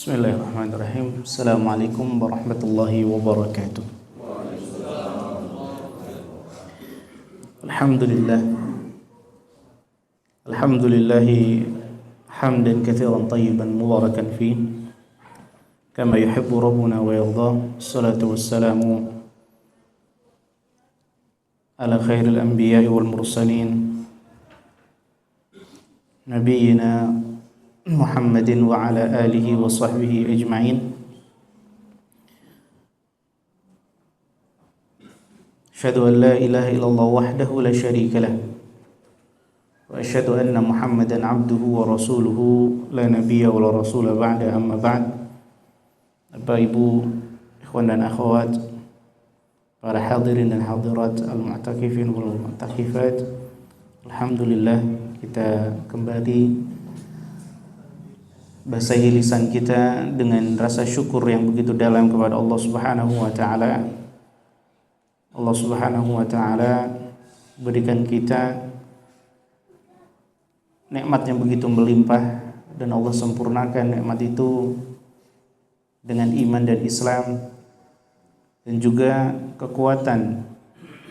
Bismillahirrahmanirrahim. Assalamualaikum warahmatullahi wabarakatuh. Alhamdulillah. Alhamdulillahi hamdan katsiran tayyiban mubarakan fi kama yuhibbu rabbuna wa yarda. Assalatu wassalamu ala khairil anbiya'i wal mursalin nabiyyina Muhammadin wa ala alihi wa sahbihi ajma'in. Asyhadu an la ilaha illallah wahdahu la syarika lah wa asyhadu anna Muhammadan abduhu wa rasuluhu la nabiyya wa la rasula ba'da, amma ba'd. Bapak Ibu, ikhwan dan akhwat, para hadirin dan hadirat, al-mu'takifin wal mu'takifat, alhamdulillah kita kembali basahi lisan kita dengan rasa syukur yang begitu dalam kepada Allah Subhanahu wa taala. Allah Subhanahu wa taala berikan kita nikmat yang begitu melimpah, dan Allah sempurnakan nikmat itu dengan iman dan Islam, dan juga kekuatan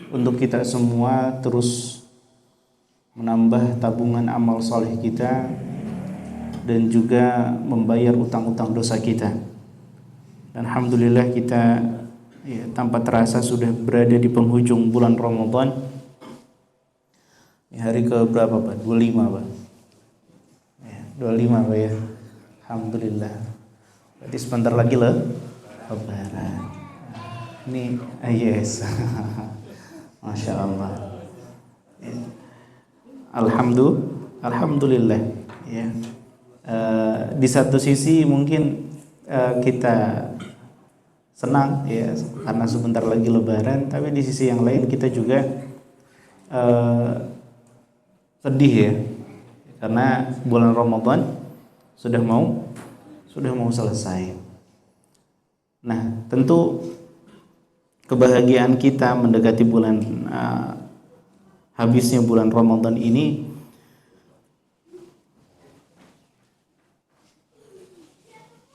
untuk kita semua terus menambah tabungan amal saleh kita dan juga membayar utang-utang dosa kita. Dan alhamdulillah kita tanpa terasa sudah berada di penghujung bulan Ramadan. Hari ke berapa Pak? 25 Pak. 25 Pak ya. Alhamdulillah. Berarti sebentar lagi lah Lebaran. Ini yes. Masya Allah. Alhamdulillah ya. Di satu sisi mungkin kita senang ya karena sebentar lagi Lebaran, tapi di sisi yang lain kita juga sedih ya karena bulan Ramadan sudah mau selesai. Nah, tentu kebahagiaan kita mendekati bulan habisnya bulan Ramadan ini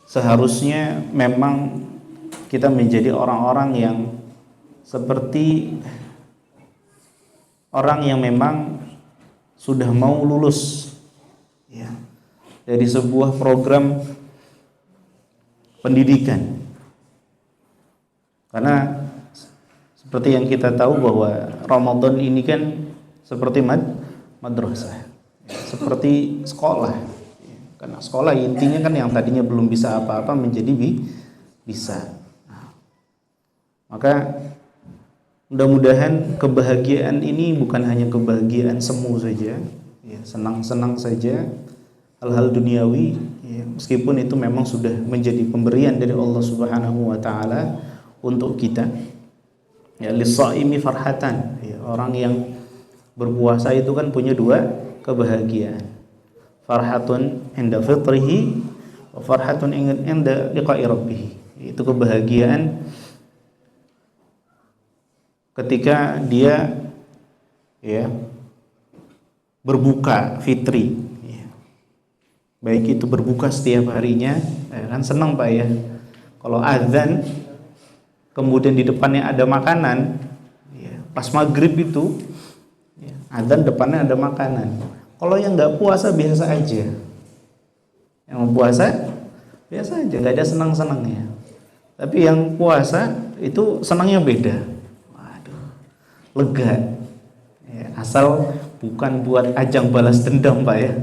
seharusnya memang kita menjadi orang-orang yang seperti orang yang memang sudah mau lulus ya, dari sebuah program pendidikan. Karena seperti yang kita tahu bahwa Ramadan ini kan seperti madrasah, seperti sekolah. Karena sekolah intinya kan yang tadinya belum bisa apa-apa menjadi bisa. Maka mudah-mudahan kebahagiaan ini bukan hanya kebahagiaan semu saja, ya, senang-senang saja, hal-hal duniawi, ya, meskipun itu memang sudah menjadi pemberian dari Allah Subhanahu wa taala untuk kita. Ya, lis-shaimi farhatan, ya, orang yang berpuasa itu kan punya dua kebahagiaan. Farhatun inda fitrihi wa farhatun inda liqa'i rabbih. Itu kebahagiaan ketika dia ya berbuka fitri ya. Baik itu berbuka setiap harinya ya, kan senang Pak ya. Kalau azan kemudian di depannya ada makanan ya, pas maghrib itu ya, azan depannya ada makanan. Kalau yang nggak puasa biasa aja, yang puasa biasa aja, nggak ada senang-senangnya. Tapi yang puasa itu senangnya beda. Waduh, lega. Ya, asal bukan buat ajang balas dendam Pak ya.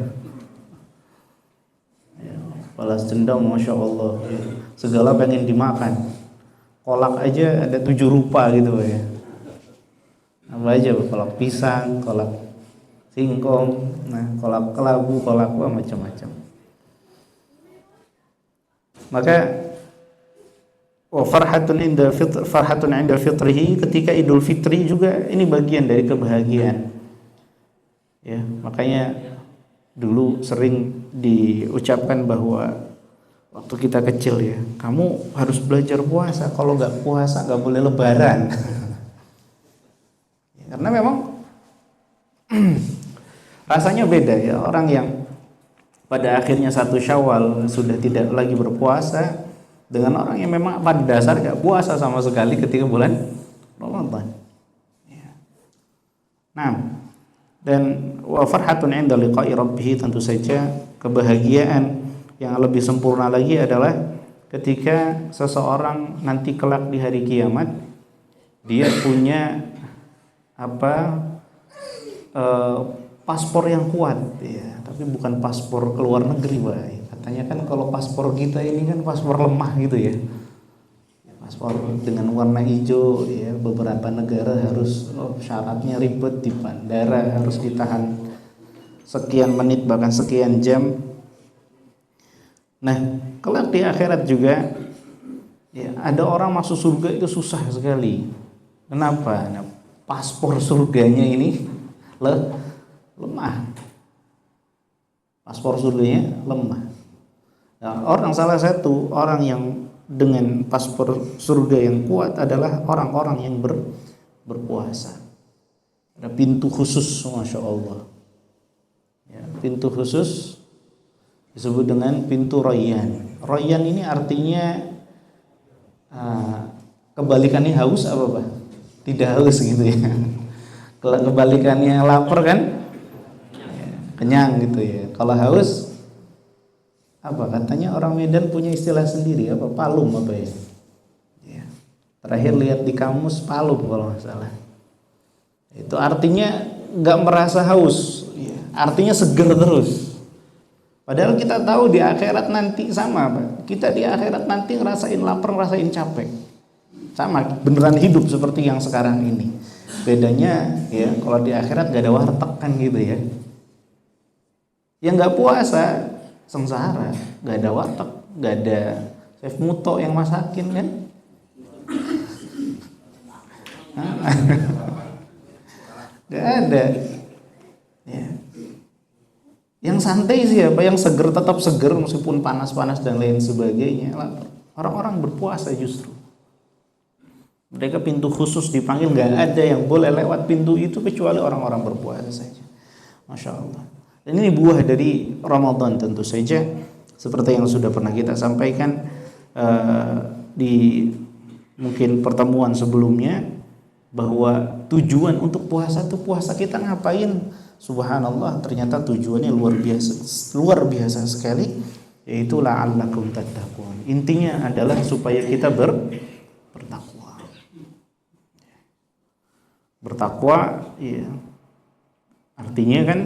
Ya, balas dendam, masya Allah. Ya, segala pengen dimakan. Kolak aja ada 7 rupa gitu Pak ya. Apa aja Pak? Kolak pisang, kolak singkong, nah kolak kelabu, kolak apa macam-macam. Maka farhatun inda fitrihi, ketika Idul Fitri juga ini bagian dari kebahagiaan. Ya, makanya dulu sering diucapkan bahwa waktu kita kecil ya, kamu harus belajar puasa, kalau nggak puasa nggak boleh Lebaran. Karena memang rasanya beda ya, orang yang pada akhirnya 1 Syawal sudah tidak lagi berpuasa, dengan orang yang memang pada dasar gak puasa sama sekali ketika bulan Ramadan. Ya. Nah, dan wa farhatun 'inda liqa'i rabbih, tentu saja kebahagiaan yang lebih sempurna lagi adalah ketika seseorang nanti kelak di hari kiamat dia punya paspor yang kuat, ya, tapi bukan paspor ke luar negeri, Pak. Katanya kan kalau paspor kita ini kan paspor lemah gitu ya. Paspor dengan warna hijau, ya, beberapa negara harus syaratnya ribet di bandara, harus ditahan sekian menit bahkan sekian jam. Nah, kelak di akhirat juga, ya, ada orang masuk surga itu susah sekali. Kenapa? Nah, paspor surganya ini lemah. Paspor surganya lemah. Nah, salah satu orang yang dengan paspor surga yang kuat adalah orang-orang yang berpuasa. Ada pintu khusus, Masya Allah. Ya, pintu khusus disebut dengan pintu Rayyan. Rayyan ini artinya kebalikannya haus apa, Pak? Tidak haus gitu ya. Kalau kebalikannya lapar kan, ya, kenyang gitu ya. Kalau haus apa? Katanya orang Medan punya istilah sendiri, apa? Palum apa ya? Ya. Terakhir lihat di kamus palum kalau nggak salah. Itu artinya nggak merasa haus, ya. Artinya seger terus. Padahal kita tahu di akhirat nanti sama, Pak. Kita di akhirat nanti ngerasain lapar, ngerasain capek. Sama, beneran hidup seperti yang sekarang ini. Bedanya, ya, kalau di akhirat gak ada warteg kan gitu ya. Yang gak puasa sengsara, gak ada warteg, gak ada chef Muto yang masakin kan. Gak ada. Ya. Yang santai siapa? Yang seger tetap seger meskipun panas-panas dan lain sebagainya. Orang-orang berpuasa justru. Mereka pintu khusus dipanggil, nggak ada yang boleh lewat pintu itu kecuali orang-orang berpuasa saja. Masya Allah. Dan ini buah dari Ramadan tentu saja. Seperti yang sudah pernah kita sampaikan di mungkin pertemuan sebelumnya, bahwa tujuan untuk puasa itu, puasa kita ngapain? Subhanallah, ternyata tujuannya luar biasa sekali, yaitu la'allakum tattaqun. Intinya adalah supaya kita bertakwa. Bertakwa, ya. Artinya kan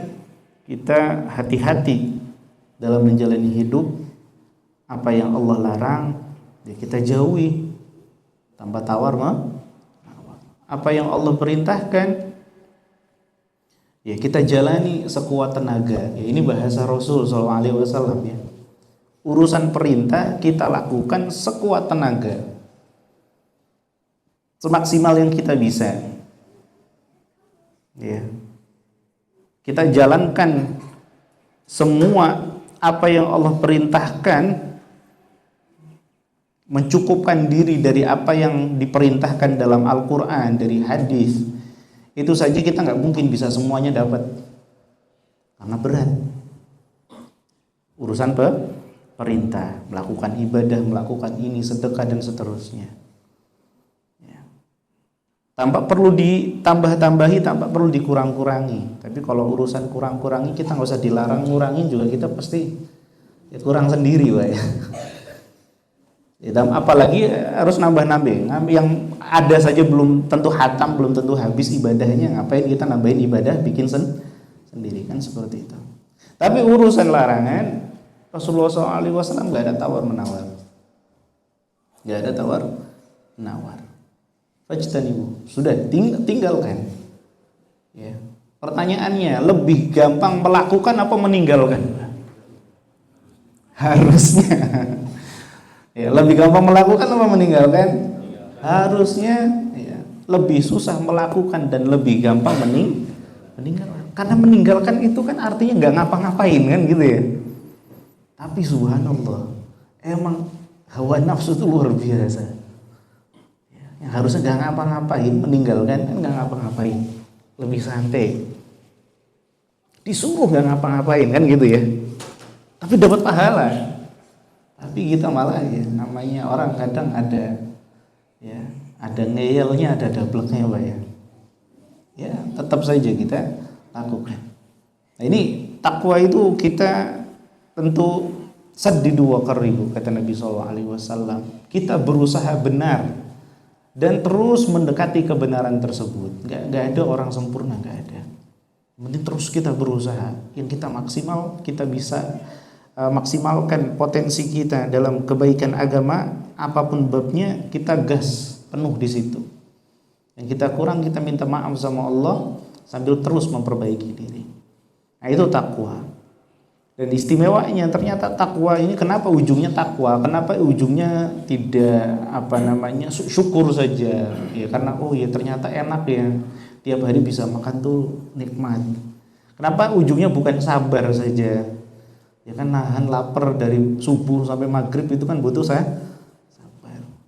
kita hati-hati dalam menjalani hidup. Apa yang Allah larang, ya kita jauhi tanpa tawar apa yang Allah perintahkan, ya kita jalani sekuat tenaga. Ya, ini bahasa Rasul SAW, ya. Urusan perintah kita lakukan sekuat tenaga, semaksimal yang kita bisa. Ya. Kita jalankan semua apa yang Allah perintahkan, mencukupkan diri dari apa yang diperintahkan dalam Al-Quran, dari hadis. Itu saja kita nggak mungkin bisa semuanya dapat, karena berat. Urusan perintah, melakukan ibadah, melakukan ini, sedekah dan seterusnya. Ya. Tanpa perlu ditambah-tambahi, tanpa perlu dikurang-kurangi. Tapi kalau urusan kurang-kurangi, kita nggak usah dilarang ngurangin juga, kita pasti ya kurang sendiri, Pak, ya. Apalagi harus nambah-nambah. Yang ada saja belum tentu hatam, belum tentu habis ibadahnya. Ngapain kita nambahin ibadah, bikin sendiri, kan seperti itu. Tapi urusan larangan, Rasulullah SAW gak ada tawar-menawar. Gak ada tawar-menawar. Fajtanibu, sudah tinggalkan. Ya. Pertanyaannya, lebih gampang melakukan apa meninggalkan? Harusnya ya, lebih gampang melakukan apa meninggalkan? Harusnya ya, lebih susah melakukan dan lebih gampang meninggalkan. Karena meninggalkan itu kan artinya nggak ngapa-ngapain kan gitu ya. Tapi subhanallah, emang hawa nafsu itu luar biasa. Ya, yang harusnya nggak ngapa-ngapain, meninggalkan kan nggak ngapa-ngapain, lebih santai. Disuruh nggak ngapa-ngapain kan gitu ya. tapi dapat pahala. Tapi kita malah ya, namanya orang kadang ada ya, ada ngeyelnya, ada dableknya Pak ya. Ya, tetap saja kita lakukan. Nah, ini takwa itu kita tentu saddidu wa qaribu, kata Nabi SAW. Kita berusaha benar dan terus mendekati kebenaran tersebut. Gak ada orang sempurna, gak ada. Mending terus kita berusaha, yang kita maksimal, kita bisa maksimalkan potensi kita dalam kebaikan agama, apapun babnya kita gas penuh di situ. Yang kita kurang kita minta maaf sama Allah sambil terus memperbaiki diri. Nah, itu takwa. Dan istimewanya ternyata takwa ini, kenapa ujungnya takwa? Kenapa ujungnya tidak syukur saja? Ya karena oh ya ternyata enak ya, tiap hari bisa makan tuh nikmat. Kenapa ujungnya bukan sabar saja? Ya kan nahan lapar dari subuh sampai maghrib itu kan butuh sabar.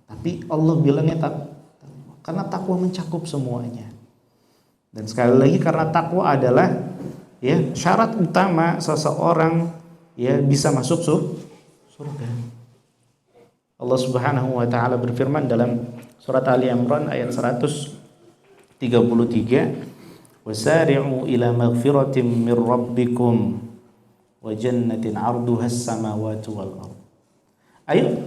Tapi Allah bilangnya karena takwa mencakup semuanya. Dan sekali lagi karena takwa adalah ya syarat utama seseorang ya bisa masuk surga. Allah Subhanahu wa taala berfirman dalam surat Ali Imran ayat 133, "Wasari'u ila maghfiratin mir rabbikum wa jannatin 'arduhas samawati wal ardh." Ayo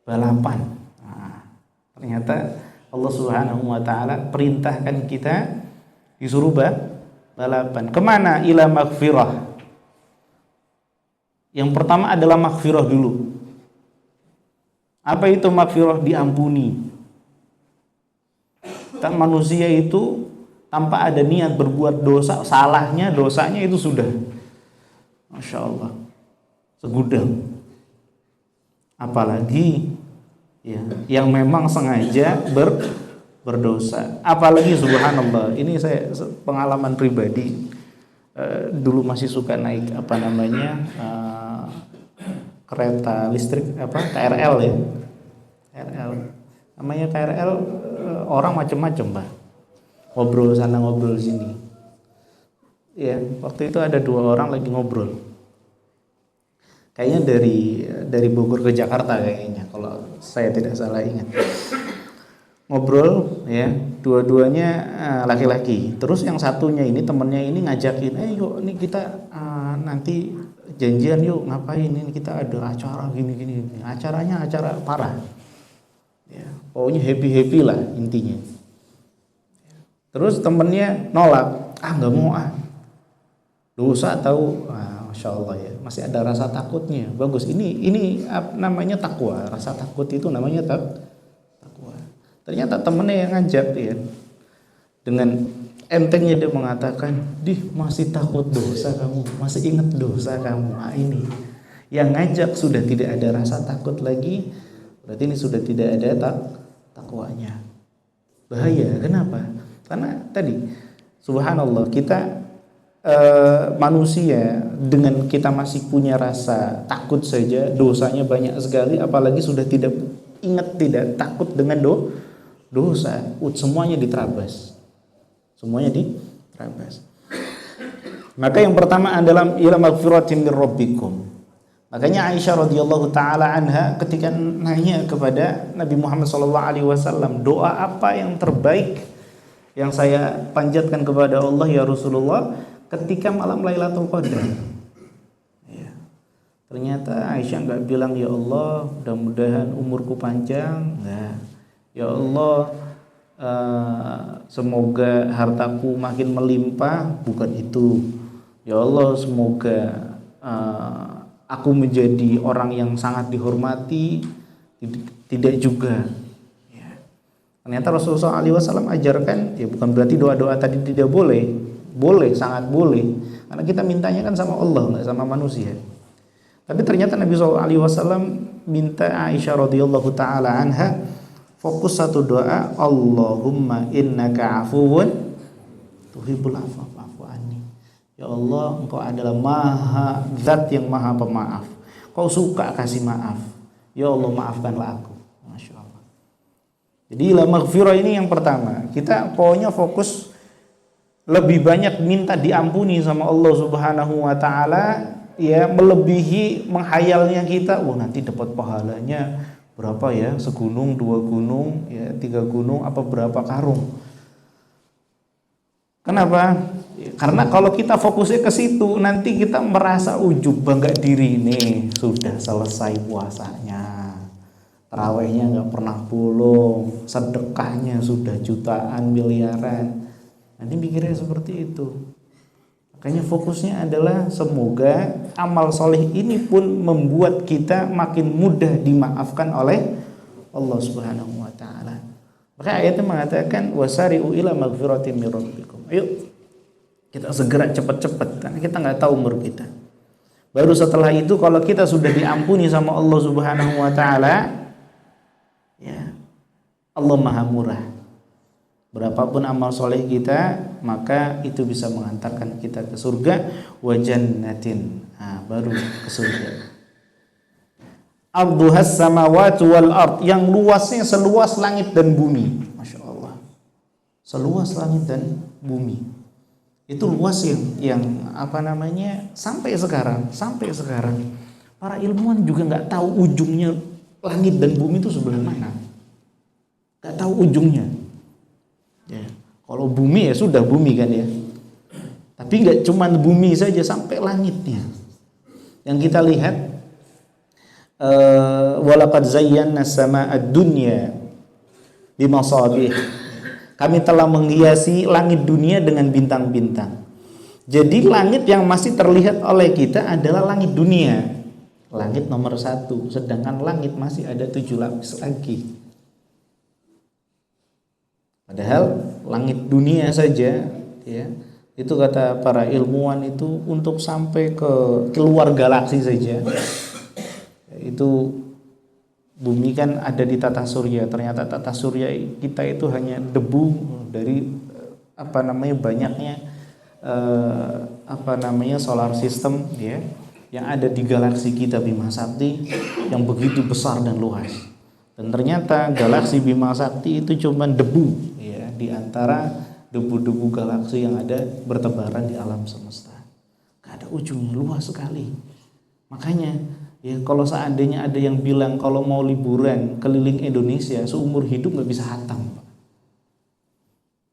balapan. Nah, ternyata Allah Subhanahu wa taala perintahkan kita disuruh balapan. Kemana? Ila maghfirah. Yang pertama adalah maghfirah dulu. Apa itu maghfirah? Diampuni. Tak manusia itu tanpa ada niat berbuat dosa, dosanya itu sudah, Masya Allah, segudang. Apalagi ya, yang memang sengaja berdosa. Apalagi subhanallah, ini saya pengalaman pribadi. Dulu masih suka naik kereta listrik KRL ya. KRL. Namanya KRL, orang macam-macam, Pak. Ngobrol sana ngobrol sini. Ya, waktu itu ada 2 orang lagi ngobrol. Kayaknya dari Bogor ke Jakarta kayaknya, kalau saya tidak salah ingat. Ngobrol ya, dua-duanya laki-laki. Terus yang satunya ini, temennya ini ngajakin, yuk ini kita nanti janjian yuk, ngapain ini, kita ada acara gini. Acaranya acara parah ya, pokoknya happy lah intinya. Terus temennya nolak, nggak mau dosa tahu. Masya Allah ya, masih ada rasa takutnya. Bagus, ini namanya takwa. Rasa takut itu namanya takwa. Ternyata temennya yang ngajak ya, dengan entengnya dia mengatakan, masih takut dosa kamu, masih ingat dosa kamu. Ini yang ngajak sudah tidak ada rasa takut lagi, berarti ini sudah tidak ada takwanya. Bahaya. Kenapa? Karena tadi subhanallah, kita manusia dengan kita masih punya rasa takut saja, dosanya banyak sekali, apalagi sudah tidak ingat, tidak takut dengan dosa, semuanya diterabas. Maka yang pertama adalah ila maghfiratin mir rabbikum. Makanya Aisyah radhiyallahu taala anha ketika nanya kepada Nabi Muhammad sallallahu alaihi wasallam, doa apa yang terbaik yang saya panjatkan kepada Allah ya Rasulullah ketika malam Lailatul Qadar? Ya. Ternyata Aisyah enggak bilang ya Allah mudah-mudahan umurku panjang, enggak. Ya Allah semoga hartaku makin melimpah, bukan itu. Ya Allah semoga aku menjadi orang yang sangat dihormati, tidak juga. Ya. Ternyata Rasulullah SAW ajarkan, ya bukan berarti doa-doa tadi tidak boleh. Boleh, sangat boleh. Karena kita mintanya kan sama Allah, nggak sama manusia. Tapi ternyata Nabi SAW minta Aisyah radhiyallahu taala anha fokus satu doa, Allahumma innaka afuwun tuhibbul afwa fa'fu anni. Ya Allah, Engkau adalah zat yang maha pemaaf. Kau suka kasih maaf. Ya Allah, maafkanlah aku. Masya Allah. Jadi la maghfirah ini yang pertama. Kita pokoknya fokus lebih banyak minta diampuni sama Allah Subhanahu wa taala, ya melebihi menghayalnya kita, nanti dapat pahalanya berapa ya, segunung, 2 gunung, ya 3 gunung, apa berapa karung. Kenapa? Karena kalau kita fokusnya ke situ, nanti kita merasa ujub, bangga diri, nih sudah selesai puasanya, tarawehnya nggak pernah bolong, sedekahnya sudah jutaan, miliaran. Nanti mikirnya seperti itu. Makanya fokusnya adalah semoga amal soleh ini pun membuat kita makin mudah dimaafkan oleh Allah Subhanahu wa taala. Maka ayatnya mengatakan wasari'u ila magfiratin mir rabbikum. Ayo kita segera cepat-cepat, karena kita nggak tahu umur kita. Baru setelah itu kalau kita sudah diampuni sama Allah Subhanahu wa taala, ya Allah Maha Murah. Berapapun amal soleh kita, maka itu bisa mengantarkan kita ke surga, wa jannatin, baru ke surga. Arduhas samawati wal ard, yang luasnya seluas langit dan bumi. Masya Allah, seluas langit dan bumi. Itu luas yang sampai sekarang para ilmuwan juga nggak tahu ujungnya langit dan bumi itu sebelah mana, nggak tahu ujungnya. Ya, kalau bumi ya sudah bumi kan ya. Tapi nggak cuma bumi saja, sampai langitnya. Yang kita lihat, walaqad zayyana as-samaa'a ad-dunya bimasabih. Kami telah menghiasi langit dunia dengan bintang-bintang. Jadi langit yang masih terlihat oleh kita adalah langit dunia, langit nomor 1. Sedangkan langit masih ada 7 lapis lagi. Padahal langit dunia saja, ya, itu kata para ilmuwan itu untuk sampai ke keluar galaksi saja, itu bumi kan ada di tata surya. Ternyata tata surya kita itu hanya debu dari banyaknya solar system, ya, yang ada di galaksi kita Bima Sakti yang begitu besar dan luas. Dan ternyata galaksi Bima Sakti itu cuma debu, di antara debu-debu galaksi yang ada bertebaran di alam semesta. Gak ada ujungnya, luas sekali. Makanya ya, kalau seandainya ada yang bilang kalau mau liburan keliling Indonesia seumur hidup gak bisa hatam,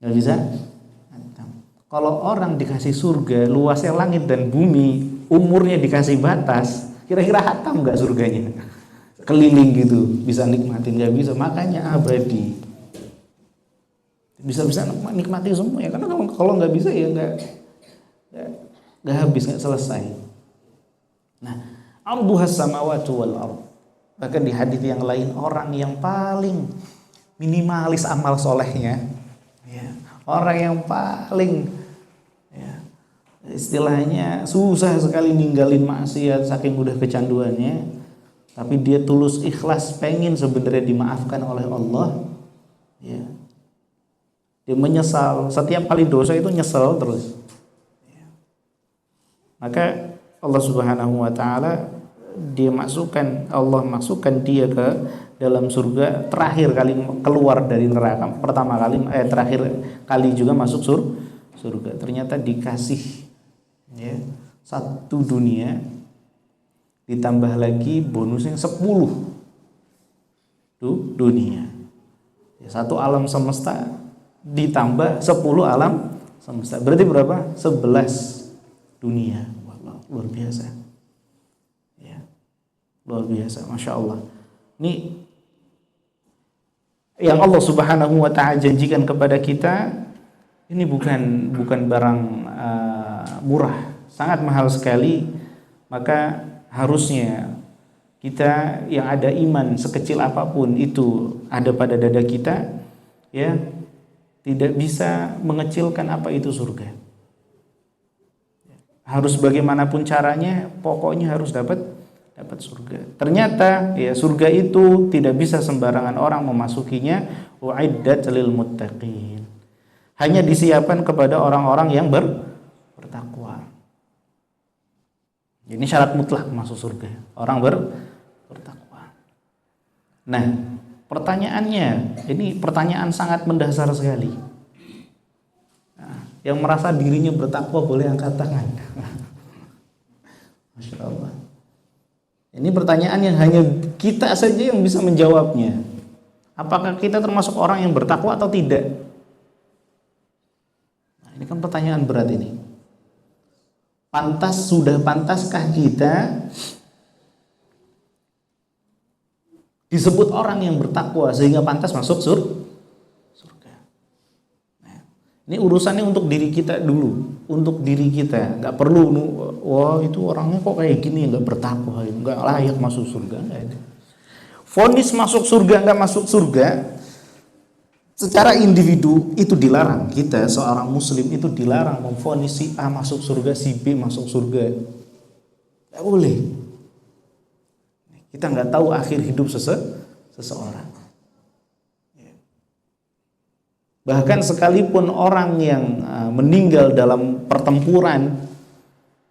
gak bisa hatam. Kalau orang dikasih surga luasnya langit dan bumi, umurnya dikasih batas, kira-kira hatam gak surganya? Keliling gitu bisa nikmatin? Gak bisa. Makanya abadi, bisa nikmati semua ya, karena kalau nggak bisa ya nggak habis, nggak selesai. Nah, arduhas samawati wal ard. Bahkan di hadits yang lain, orang yang paling minimalis amal solehnya, ya, orang yang paling, ya, istilahnya susah sekali ninggalin maksiat saking udah kecanduannya, tapi dia tulus ikhlas pengen sebenarnya dimaafkan oleh Allah, ya. Dia menyesal, setiap kali dosa itu nyesel terus. Maka Allah Subhanahu wa taala Allah masukkan dia ke dalam surga, terakhir kali keluar dari neraka, terakhir kali juga masuk surga. Ternyata dikasih, ya, 1 dunia ditambah lagi bonusnya 10 dunia. Ya, 1 alam semesta ditambah 10 alam semesta, berarti berapa? 11 dunia. Wallah, luar biasa, ya, luar biasa, masya Allah. Ini yang Allah Subhanahu wa ta'ala janjikan kepada kita, ini bukan barang murah, sangat mahal sekali. Maka harusnya kita yang ada iman sekecil apapun itu ada pada dada kita, ya, tidak bisa mengecilkan apa itu surga. Harus bagaimanapun caranya, pokoknya harus dapat surga. Ternyata ya, surga itu tidak bisa sembarangan orang memasukinya. Uiddat lil muttaqin. Hanya disiapkan kepada orang-orang yang bertakwa. Ini syarat mutlak masuk surga, orang bertakwa. Nah, pertanyaannya, ini pertanyaan sangat mendasar sekali. Nah, yang merasa dirinya bertakwa boleh angkat tangan. Masya Allah. Ini pertanyaan yang hanya kita saja yang bisa menjawabnya. Apakah kita termasuk orang yang bertakwa atau tidak? Nah, ini kan pertanyaan berat ini. Sudah pantaskah kita disebut orang yang bertakwa sehingga pantas masuk surga? Nah, ini urusannya untuk diri kita dulu, untuk diri kita. Nggak perlu, wah itu orangnya kok kayak gini, nggak bertakwa, nggak layak masuk surga. Nggak ada. Vonis masuk surga nggak masuk surga, secara individu itu dilarang. Kita seorang muslim itu dilarang memvonis si A masuk surga, si B masuk surga. Nggak boleh. Kita nggak tahu akhir hidup seseorang. Bahkan sekalipun orang yang meninggal dalam pertempuran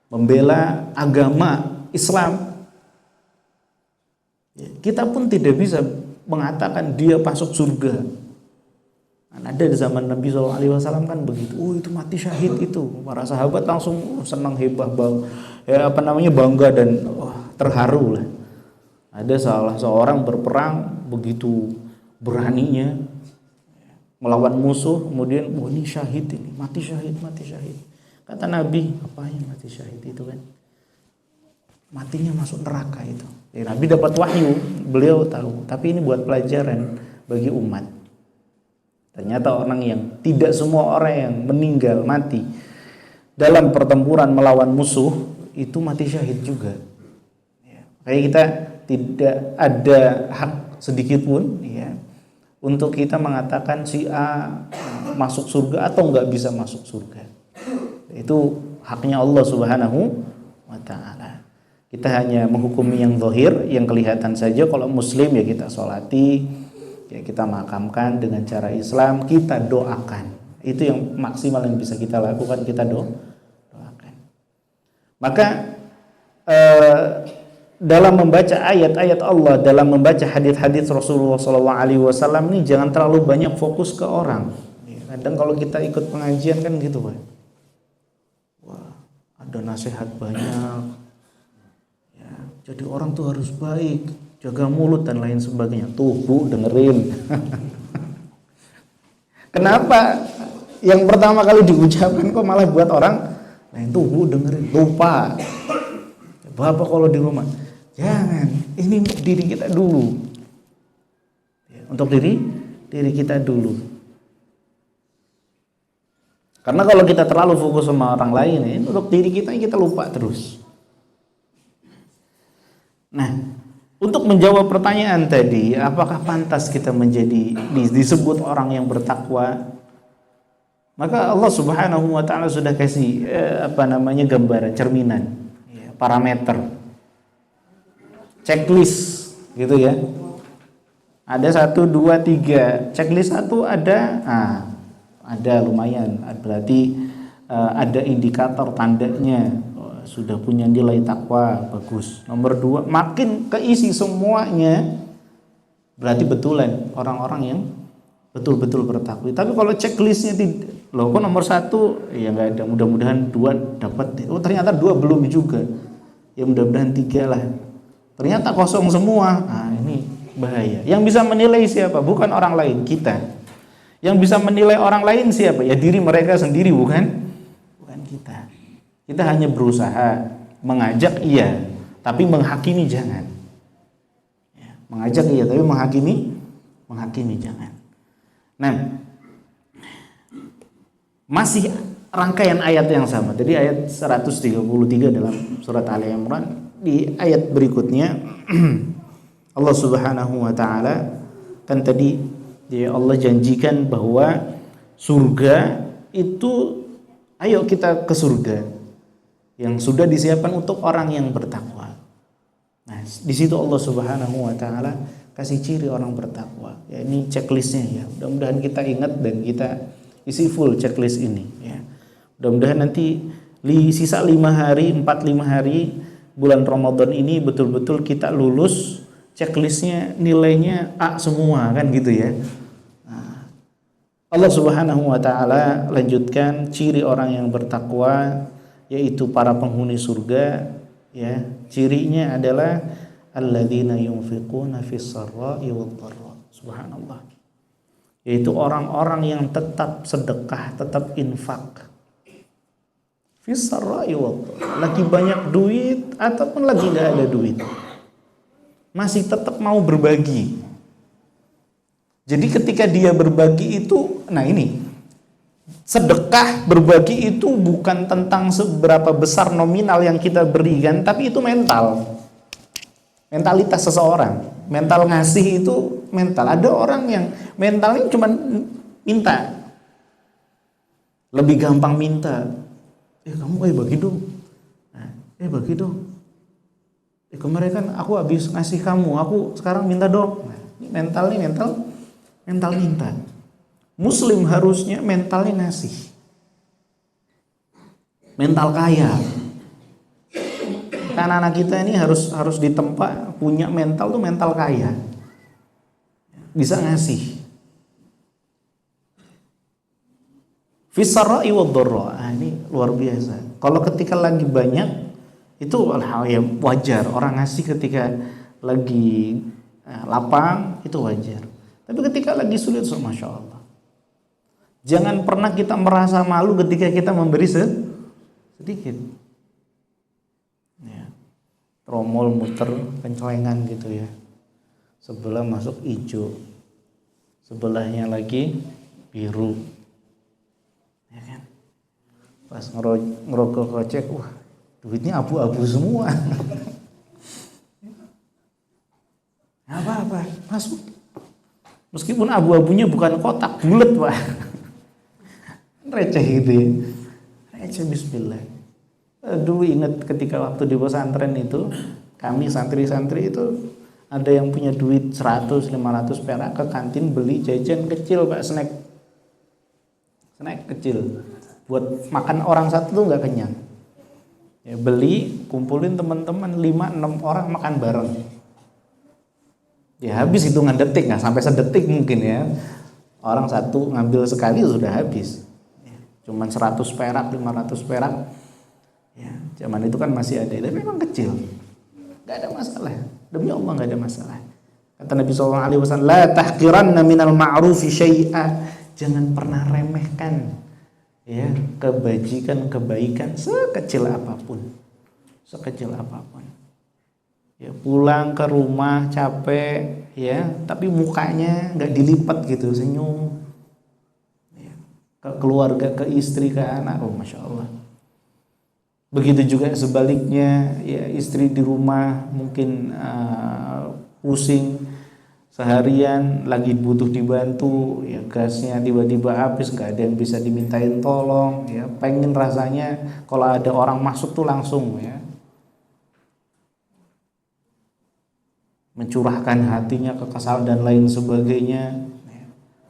membela agama Islam, kita pun tidak bisa mengatakan dia masuk surga. Ada di zaman Nabi SAW kan begitu. Oh itu mati syahid itu. Para sahabat langsung senang hebat, bangga dan terharu lah. Ada salah seorang berperang begitu beraninya melawan musuh, kemudian ini syahid ini, mati syahid. Kata Nabi, apain mati syahid itu kan? Matinya masuk neraka itu. Nabi dapat wahyu, beliau tahu, tapi ini buat pelajaran bagi umat. Ternyata orang yang tidak semua orang yang meninggal mati dalam pertempuran melawan musuh itu mati syahid juga. Kayak kita tidak ada hak sedikit pun untuk kita mengatakan si A masuk surga atau nggak bisa masuk surga. Itu haknya Allah Subhanahu wa ta'ala. Kita hanya menghukumi yang zahir, yang kelihatan saja. Kalau muslim ya kita sholati, ya kita makamkan dengan cara Islam, kita doakan. Itu yang maksimal yang bisa kita lakukan, kita doakan. Maka dalam membaca ayat-ayat Allah, dalam membaca hadits-hadits Rasulullah SAW ini jangan terlalu banyak fokus ke orang. Kadang kalau kita ikut pengajian kan gitu, Pak. Wah, ada nasihat banyak. Ya, jadi orang tuh harus baik, jaga mulut dan lain sebagainya. Tuh Bu, dengerin. Kenapa yang pertama kali diucapkan kok malah buat orang lain? Tuh Bu, dengerin. Tuh Pak, Bapak kalau di rumah jangan, ini untuk diri kita dulu. Untuk diri kita dulu. Karena kalau kita terlalu fokus sama orang lain, untuk diri kita lupa terus. Nah, untuk menjawab pertanyaan tadi, apakah pantas kita menjadi disebut orang yang bertakwa? Maka Allah Subhanahu wa ta'ala sudah kasih gambaran, cerminan, parameter, checklist gitu ya. Ada 1, 2, 3. Checklist 1 ada lumayan. Berarti ada indikator tandanya, sudah punya nilai takwa, bagus. Nomor 2, makin keisi semuanya, berarti betulan orang-orang yang betul-betul bertakwa. Tapi kalau checklistnya tidak, loh kok nomor 1 ya nggak ada, mudah-mudahan 2 dapat. Oh ternyata 2 belum juga, ya mudah-mudahan 3 lah. Ternyata kosong semua. Nah, ini bahaya. Yang bisa menilai siapa? Bukan orang lain, kita. Yang bisa menilai orang lain siapa? Ya diri mereka sendiri, bukan kita. Kita hanya berusaha mengajak iya, tapi menghakimi jangan. Ya, mengajak iya, tapi menghakimi jangan. Nah, masih rangkaian ayat yang sama. Jadi ayat 133 dalam surat Ali Imran. Di ayat berikutnya Allah Subhanahu wa ta'ala kan tadi Allah janjikan bahwa surga itu, ayo kita ke surga yang sudah disiapkan untuk orang yang bertakwa. Nah, di situ Allah Subhanahu wa ta'ala kasih ciri orang bertakwa. Ya, ini checklistnya ya. Mudah-mudahan kita ingat dan kita isi full checklist ini ya. Mudah-mudahan nanti sisa 5 hari, 4-5 hari bulan Ramadan ini betul-betul kita lulus, checklistnya nilainya A semua kan gitu ya. Nah, Allah Subhanahu wa ta'ala lanjutkan ciri orang yang bertakwa, yaitu para penghuni surga ya, cirinya adalah alladzina yunfiquna fis sarra'i wad dharra. Subhanallah. Yaitu orang-orang yang tetap sedekah, tetap infak. Fis sarra'i wad dharra. Lagi banyak duit ataupun lagi enggak ada duit, masih tetap mau berbagi. Jadi ketika dia berbagi itu, nah ini, sedekah berbagi itu bukan tentang seberapa besar nominal yang kita berikan, tapi itu mentalitas seseorang. Mental ngasih itu mental. Ada orang yang mentalnya cuma minta, lebih gampang minta. Kamu bagi dong, bagi dong. Kemarin kan aku habis ngasih kamu, aku sekarang minta dong. Nah, ini mental minta. Muslim harusnya mentalnya ngasih, mental kaya. Karena anak kita ini harus ditempa punya mental tuh mental kaya, bisa ngasih. Fisarra'i wad dharra, ini luar biasa. Kalau ketika lagi banyak itu hal yang wajar, orang ngasih ketika lagi lapang itu wajar. Tapi ketika lagi sulit, masya Allah. Jangan pernah kita merasa malu ketika kita memberi sedikit. Ya. Tromol muter pencelengan gitu ya. Sebelah masuk hijau, sebelahnya lagi biru. Ya kan? Pas ngerokok kocek, wah duitnya abu-abu semua. Apa-apa, masuk. Meskipun abu-abunya bukan kotak, bulat Pak. Receh gitu ya. Receh, bismillah. Dulu ingat ketika waktu di pesantren itu, kami santri-santri itu ada yang punya duit 100-500 perak ke kantin beli jajan kecil Pak, snack kecil. Buat makan orang satu tuh nggak kenyang. Ya, beli, kumpulin teman-teman 5-6 orang makan bareng. Ya habis hitungan detik, nggak sampai sedetik mungkin ya. Orang satu ngambil sekali sudah habis. Cuman 100 perak, 500 perak. Ya, zaman itu kan masih ada, tapi memang kecil. Gak ada masalah. Demi Allah gak ada masalah. Kata Nabi SAW, la tahqiranna minal ma'rufi syai'a. Jangan pernah remehkan ya kebaikan sekecil apapun. Sekecil apapun. Ya, pulang ke rumah capek ya, tapi mukanya gak dilipat gitu, senyum. Ke keluarga, ke istri, ke anak, masya Allah. Begitu juga sebaliknya, ya istri di rumah mungkin pusing seharian, lagi butuh dibantu, ya gasnya tiba-tiba habis, nggak ada yang bisa dimintain tolong, ya pengen rasanya kalau ada orang masuk tuh langsung ya mencurahkan hatinya, kekesal dan lain sebagainya.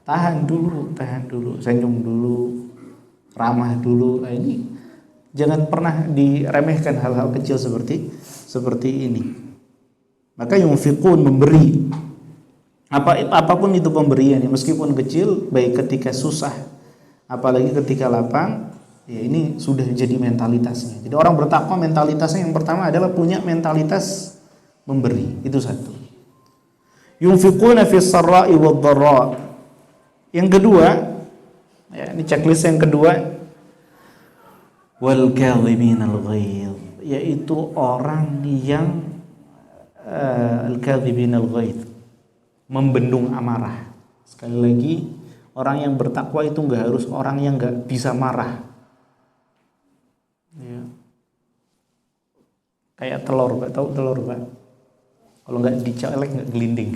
Tahan dulu, senyum dulu, ramah dulu. Nah, ini jangan pernah diremehkan hal-hal kecil seperti ini. Maka yunfiqun, memberi. Apapun itu pemberian, meskipun kecil, baik ketika susah, apalagi ketika lapang, ya ini sudah jadi mentalitasnya. Jadi orang bertakwa mentalitasnya yang pertama adalah punya mentalitas memberi. Itu satu. Yunfiquna fis sarra'i wad dharra. Yang kedua, ya, ini checklist yang kedua, wal kadhiminal ghaidh, yaitu orang yang al kadhiminal ghaidh, membendung amarah. Sekali lagi, orang yang bertakwa itu nggak harus orang yang nggak bisa marah. Ya. Kayak telur, Pak, tahu telur Pak? Kalau nggak dicolek nggak gelinding.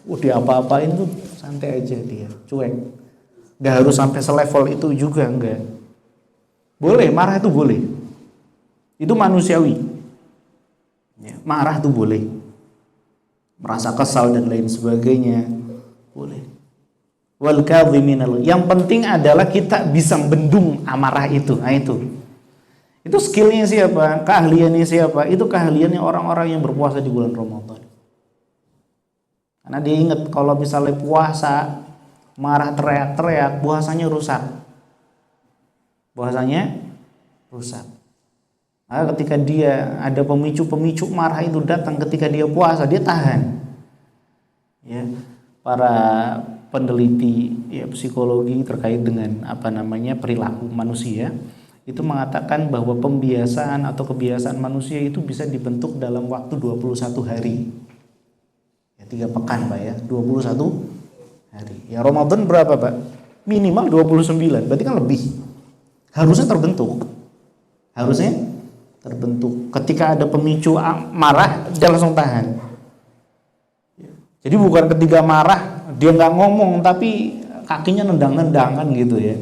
Dia apa-apain tuh santai aja, dia cuek. Gak harus sampai selevel itu juga, enggak. Boleh, marah itu boleh. Itu manusiawi. Ya, marah itu boleh. Merasa kesal dan lain sebagainya, boleh. Wal kadhiminal. Yang penting adalah kita bisa bendung amarah itu. Nah itu. Itu skillnya siapa? Keahliannya siapa? Itu keahliannya orang-orang yang berpuasa di bulan Ramadan. Karena dia ingat kalau misalnya puasa marah teriak-teriak, puasanya rusak. Ketika dia ada pemicu-pemicu marah itu datang ketika dia puasa, dia tahan. Ya, para peneliti ya psikologi terkait dengan perilaku manusia itu mengatakan bahwa pembiasaan atau kebiasaan manusia itu bisa dibentuk dalam waktu 21 hari. Ya, 3 pekan Pak ya, 21 hari. Ya Ramadan berapa Pak? Minimal 29, berarti kan lebih. Harusnya terbentuk. Ketika ada pemicu marah, dia langsung tahan. Jadi bukan ketika marah dia nggak ngomong tapi kakinya nendang-nendang kan gitu ya.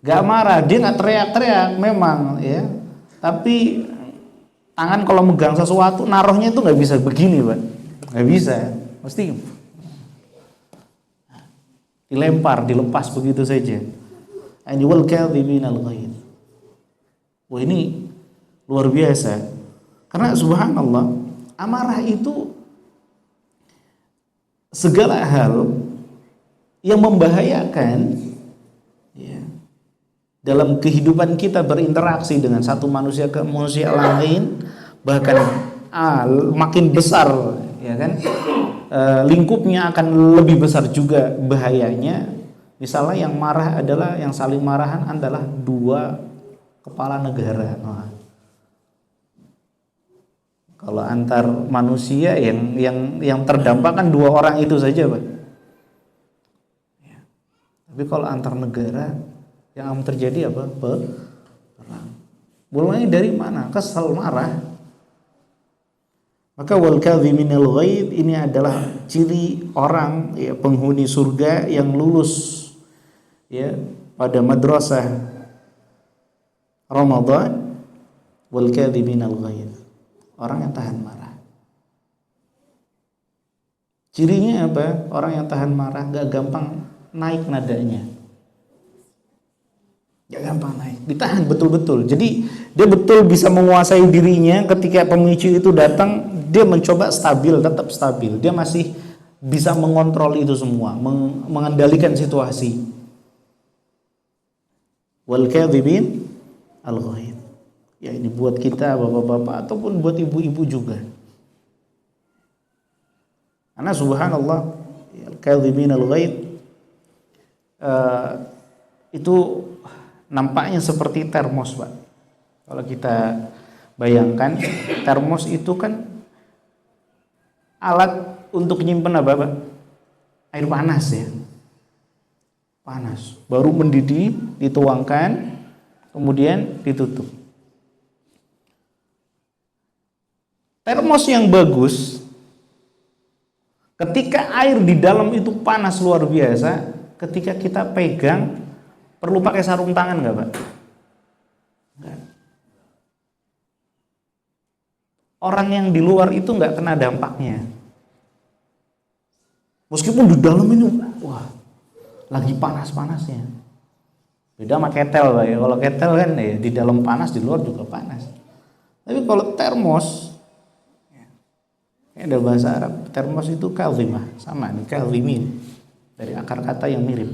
Nggak marah, dia nggak teriak-teriak memang ya. Tapi tangan kalau megang sesuatu, naruhnya itu nggak bisa begini Pak. Nggak bisa, mesti dilempar, dilepas begitu saja. Wal kadhiminal ghaidh. Wah ini luar biasa. Karena subhanallah, amarah itu segala hal yang membahayakan ya, dalam kehidupan kita berinteraksi dengan satu manusia ke manusia lain, bahkan makin besar ya kan, lingkupnya akan lebih besar juga bahayanya. Misalnya yang marah adalah, yang saling marahan adalah dua kepala negara. Kalau antar manusia yang terdampak kan 2 orang itu saja Pak. Ya. Tapi kalau antar negara yang terjadi apa? Perang. Mulainya dari mana? Kesal, marah. Maka wal kadhiminal ghaidh ini adalah ciri orang ya, penghuni surga yang lulus ya pada madrasah Ramadan. Wal kadhiminal ghaidh, orang yang tahan marah. Cirinya apa? Orang yang tahan marah gak gampang naik nadanya, gak gampang naik, ditahan betul-betul. Jadi dia betul bisa menguasai dirinya. Ketika pemicu itu datang, dia mencoba stabil, tetap stabil. Dia masih bisa mengontrol itu semua, mengendalikan situasi. Wal kadhibin al ghaidh. Ya ini buat kita bapak-bapak ataupun buat ibu-ibu juga. Karena subhanallah, al-kadhimin al-ghaidh itu nampaknya seperti termos Pak. Kalau kita bayangkan, termos itu kan alat untuk nyimpen apa Pak? Air panas ya. Panas, baru mendidih, dituangkan, kemudian ditutup. Termos yang bagus, ketika air di dalam itu panas luar biasa, ketika kita pegang, perlu pakai sarung tangan nggak Pak? Nggak. Orang yang di luar itu nggak kena dampaknya. Meskipun di dalam ini, wah, lagi panas-panasnya. Beda sama ketel Pak ya. Kalau ketel kan ya di dalam panas, di luar juga panas. Tapi kalau termos, ada bahasa Arab, termos itu kadhimah, sama nih, kadhimin, dari akar kata yang mirip.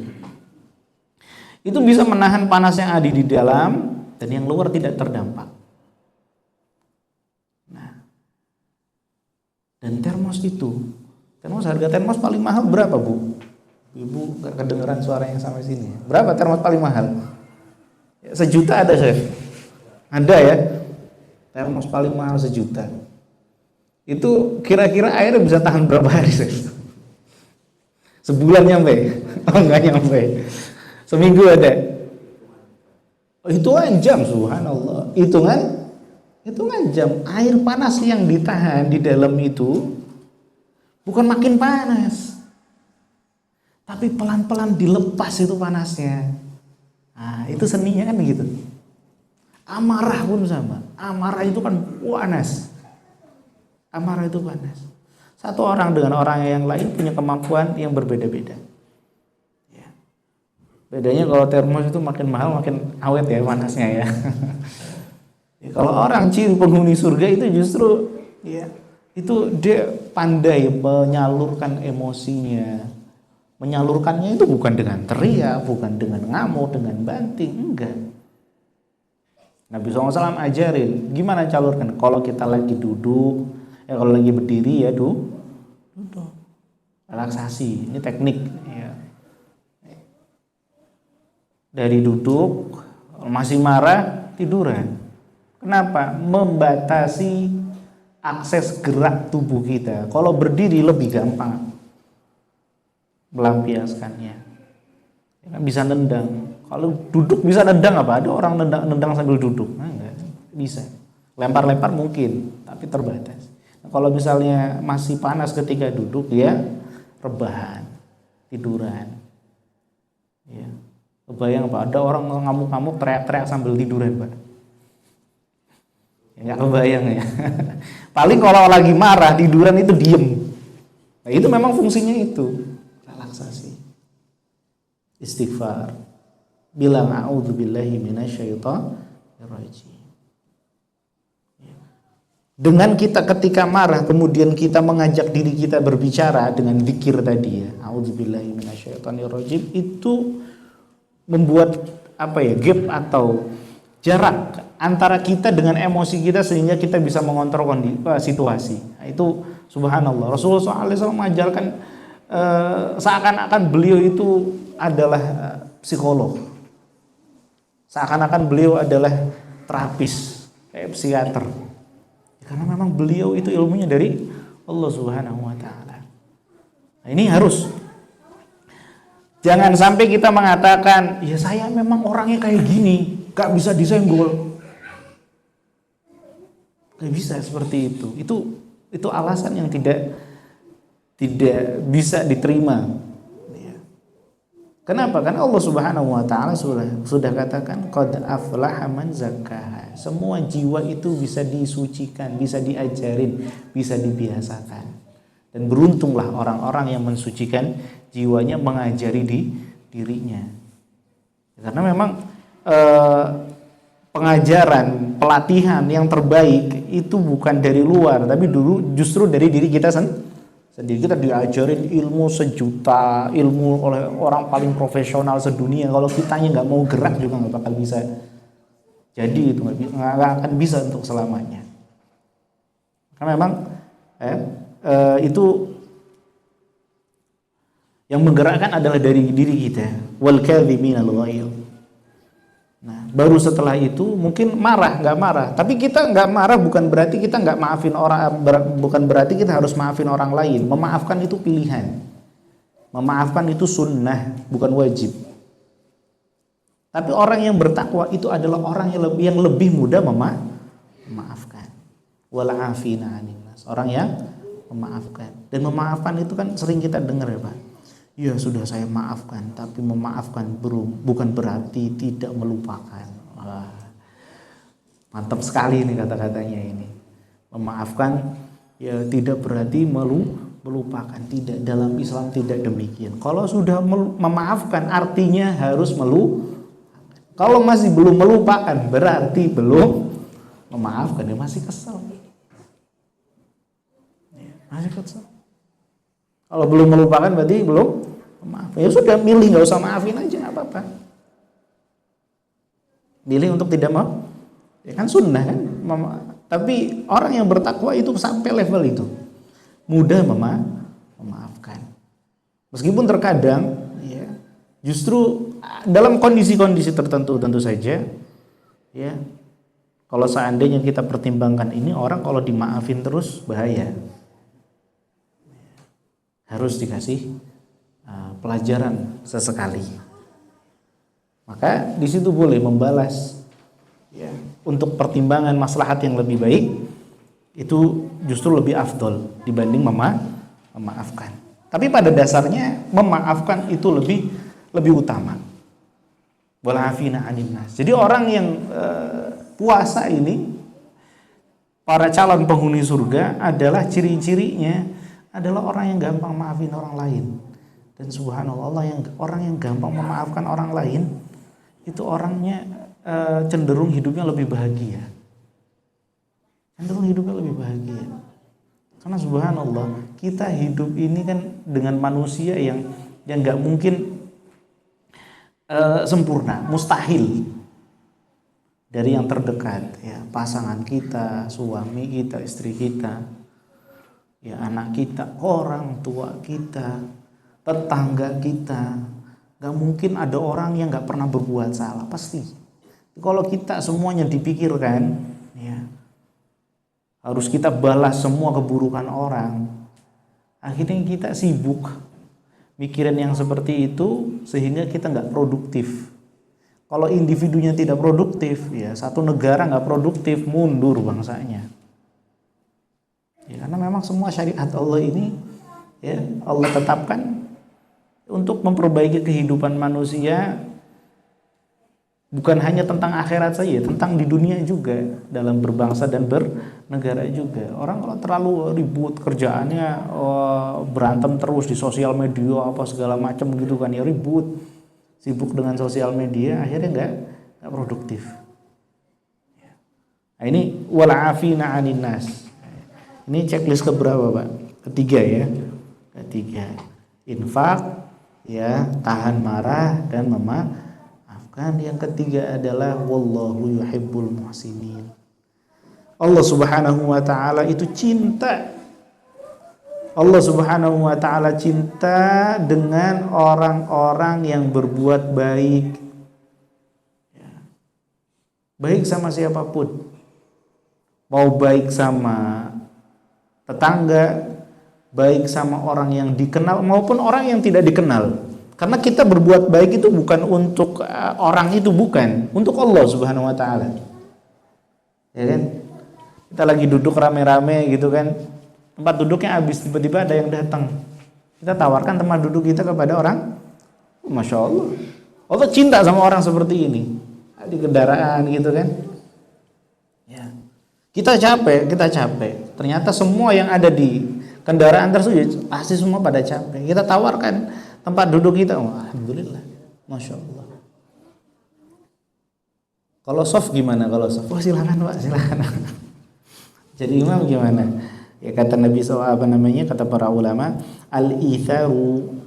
Itu bisa menahan panas yang ada di dalam dan yang luar tidak terdampak. Nah, dan harga termos paling mahal berapa Bu? Ibu gak kedengeran suaranya sampai sini. Berapa termos paling mahal? Ya, 1 juta ada Chef? Ada ya? Termos paling mahal 1 juta. Itu kira-kira airnya bisa tahan berapa hari Chef? Sebulan nyampe? Oh enggak nyampe. Seminggu ada? Oh, hitungan jam, subhanallah. Hitungan jam. Air panas yang ditahan di dalam itu bukan makin panas, tapi pelan-pelan dilepas itu panasnya. Nah, itu seninya kan begitu. Amarah pun sama. Amarah itu kan panas. Amarah itu panas. Satu orang dengan orang yang lain punya kemampuan yang berbeda-beda. Ya. Bedanya kalau termos itu makin mahal makin awet ya panasnya ya. Ya, kalau orang ciri penghuni surga itu justru ya itu dia pandai menyalurkan emosinya. Menyalurkannya itu bukan dengan teriak, bukan dengan ngamuk, dengan banting, enggak. Nabi SAW ajarin gimana calurkan. Kalau kita lagi duduk, kalau lagi berdiri ya duduk, relaksasi. Ini teknik. Ya. Dari duduk masih marah tiduran. Kenapa? Membatasi akses gerak tubuh kita. Kalau berdiri lebih gampang melampiaskannya. Ya, bisa nendang. Kalau duduk bisa nendang apa? Ada orang nendang sambil duduk? Nah, enggak bisa. Lempar-lempar mungkin, tapi terbatas. Nah, kalau misalnya masih panas ketika duduk, ya rebahan, tiduran. Ya. Kebayang Pak, ada orang ngamuk-ngamuk teriak-teriak sambil tiduran Pak. Ya, nggak kebayang ya. Paling kalau lagi marah tiduran itu diem. Nah, itu memang fungsinya itu relaksasi, istighfar, bilang a'udzubillahi minasyaitonirrajim. Dengan kita ketika marah kemudian kita mengajak diri kita berbicara dengan zikir tadi ya, a'udzubillahi minasyaitonirrajim, itu membuat gap atau jarak antara kita dengan emosi kita sehingga kita bisa mengontrol situasi. Nah, itu subhanallah. Rasulullah SAW mengajarkan seakan-akan beliau itu adalah psikolog. Seakan-akan beliau adalah terapis, kayak psikiater. Karena memang beliau itu ilmunya dari Allah Subhanahu wa taala. Nah, ini harus. Jangan sampai kita mengatakan, "Ya saya memang orangnya kayak gini, gak bisa disenggol." Gak bisa seperti itu. Itu alasan yang tidak bisa diterima. Kenapa? Kan Allah Subhanahu wa taala sudah katakan qad aflaha man zakkaha. Semua jiwa itu bisa disucikan, bisa diajarin, bisa dibiasakan. Dan beruntunglah orang-orang yang mensucikan jiwanya, mengajari dirinya. Karena memang pengajaran, pelatihan yang terbaik itu bukan dari luar, tapi justru dari diri kita sendiri. Kita diajarin ilmu sejuta, ilmu oleh orang paling profesional sedunia. Kalau kitanya nggak mau gerak juga nggak bakal bisa. Jadi itu nggak akan bisa untuk selamanya. Karena memang itu yang menggerakkan adalah dari diri kita. Wal kadhiminal ghaidh. Nah, baru setelah itu mungkin nggak marah. Tapi kita nggak marah bukan berarti kita nggak maafin orang, bukan berarti kita harus maafin orang lain. Memaafkan itu pilihan. Memaafkan itu sunnah, bukan wajib. Tapi orang yang bertakwa itu adalah orang yang lebih mudah memaafkan. Wal afina 'anil nas. Orang yang memaafkan. Dan memaafkan itu kan sering kita dengar ya, Pak. Ya sudah saya maafkan, tapi memaafkan bukan berarti tidak melupakan. Wah, mantap sekali ini kata-katanya ini. Memaafkan ya tidak berarti melupakan. Tidak, dalam Islam tidak demikian. Kalau sudah memaafkan artinya harus melupakan. Kalau masih belum melupakan berarti belum memaafkan, dia masih kesal. Masih kesal. Kalau belum melupakan berarti belum maaf. Ya sudah, milih nggak usah maafin aja, nggak apa-apa. Milih untuk tidak maaf, ya kan sunnah kan. Tapi orang yang bertakwa itu sampai level itu mudah memaafkan. Meskipun terkadang, ya, justru dalam kondisi-kondisi tertentu tentu saja, ya. Kalau seandainya kita pertimbangkan ini, orang kalau dimaafin terus bahaya. Harus dikasih pelajaran sesekali. Maka di situ boleh membalas, ya, untuk pertimbangan maslahat yang lebih baik, itu justru lebih afdol dibanding memaafkan. Tapi pada dasarnya memaafkan itu lebih utama. Wal afina 'anil nas. Jadi orang yang puasa ini, para calon penghuni surga adalah ciri-cirinya adalah orang yang gampang maafin orang lain. Dan subhanallah, orang yang gampang memaafkan orang lain itu orangnya cenderung hidupnya lebih bahagia. Cenderung hidupnya lebih bahagia. Karena subhanallah, kita hidup ini kan dengan manusia yang nggak mungkin sempurna, mustahil. dari yang terdekat, ya, pasangan kita, suami kita, istri kita, ya, anak kita, orang tua kita, tetangga kita. Gak mungkin ada orang yang gak pernah berbuat salah, pasti. Kalau kita semuanya dipikirkan, ya, harus kita balas semua keburukan orang, akhirnya kita sibuk mikirin yang seperti itu sehingga kita gak produktif. Kalau individunya tidak produktif, ya, satu negara nggak produktif, mundur bangsanya. Ya, karena memang semua syariat Allah ini, ya, Allah tetapkan untuk memperbaiki kehidupan manusia, bukan hanya tentang akhirat saja, tentang di dunia juga, dalam berbangsa dan bernegara juga. Orang kalau terlalu ribut kerjaannya, berantem terus di sosial media apa segala macam gitu kan, ya ribut, sibuk dengan sosial media, akhirnya nggak produktif. Nah, ini wal'afina 'anin nas. Ini checklist keberapa, Pak? Ketiga, ya. Ketiga. Infak, ya, tahan marah dan memaafkan. Yang ketiga adalah wallahu yuhibbul muhsinin. Allah Subhanahu wa taala itu cinta. Allah Subhanahu wa taala cinta dengan orang-orang yang berbuat baik. Ya. Baik sama siapapun. Mau baik sama tetangga, baik sama orang yang dikenal maupun orang yang tidak dikenal. Karena kita berbuat baik itu bukan untuk orang itu, bukan, untuk Allah Subhanahu wa taala. Ya kan? Kita lagi duduk rame-rame gitu kan. Tempat duduknya habis, tiba-tiba ada yang datang. Kita tawarkan tempat duduk kita kepada orang. Masya Allah. Allah cinta sama orang seperti ini. Di kendaraan gitu kan. Ya. Kita capek. Ternyata semua yang ada di kendaraan tersebut pasti semua pada capek. Kita tawarkan tempat duduk kita. Oh, alhamdulillah. Masya Allah. Kalau soft gimana kalau soft? Oh, silakan Pak, silakan. Jadi imam gimana? Ya, kata Nabi SAW, kata para ulama, al-itharu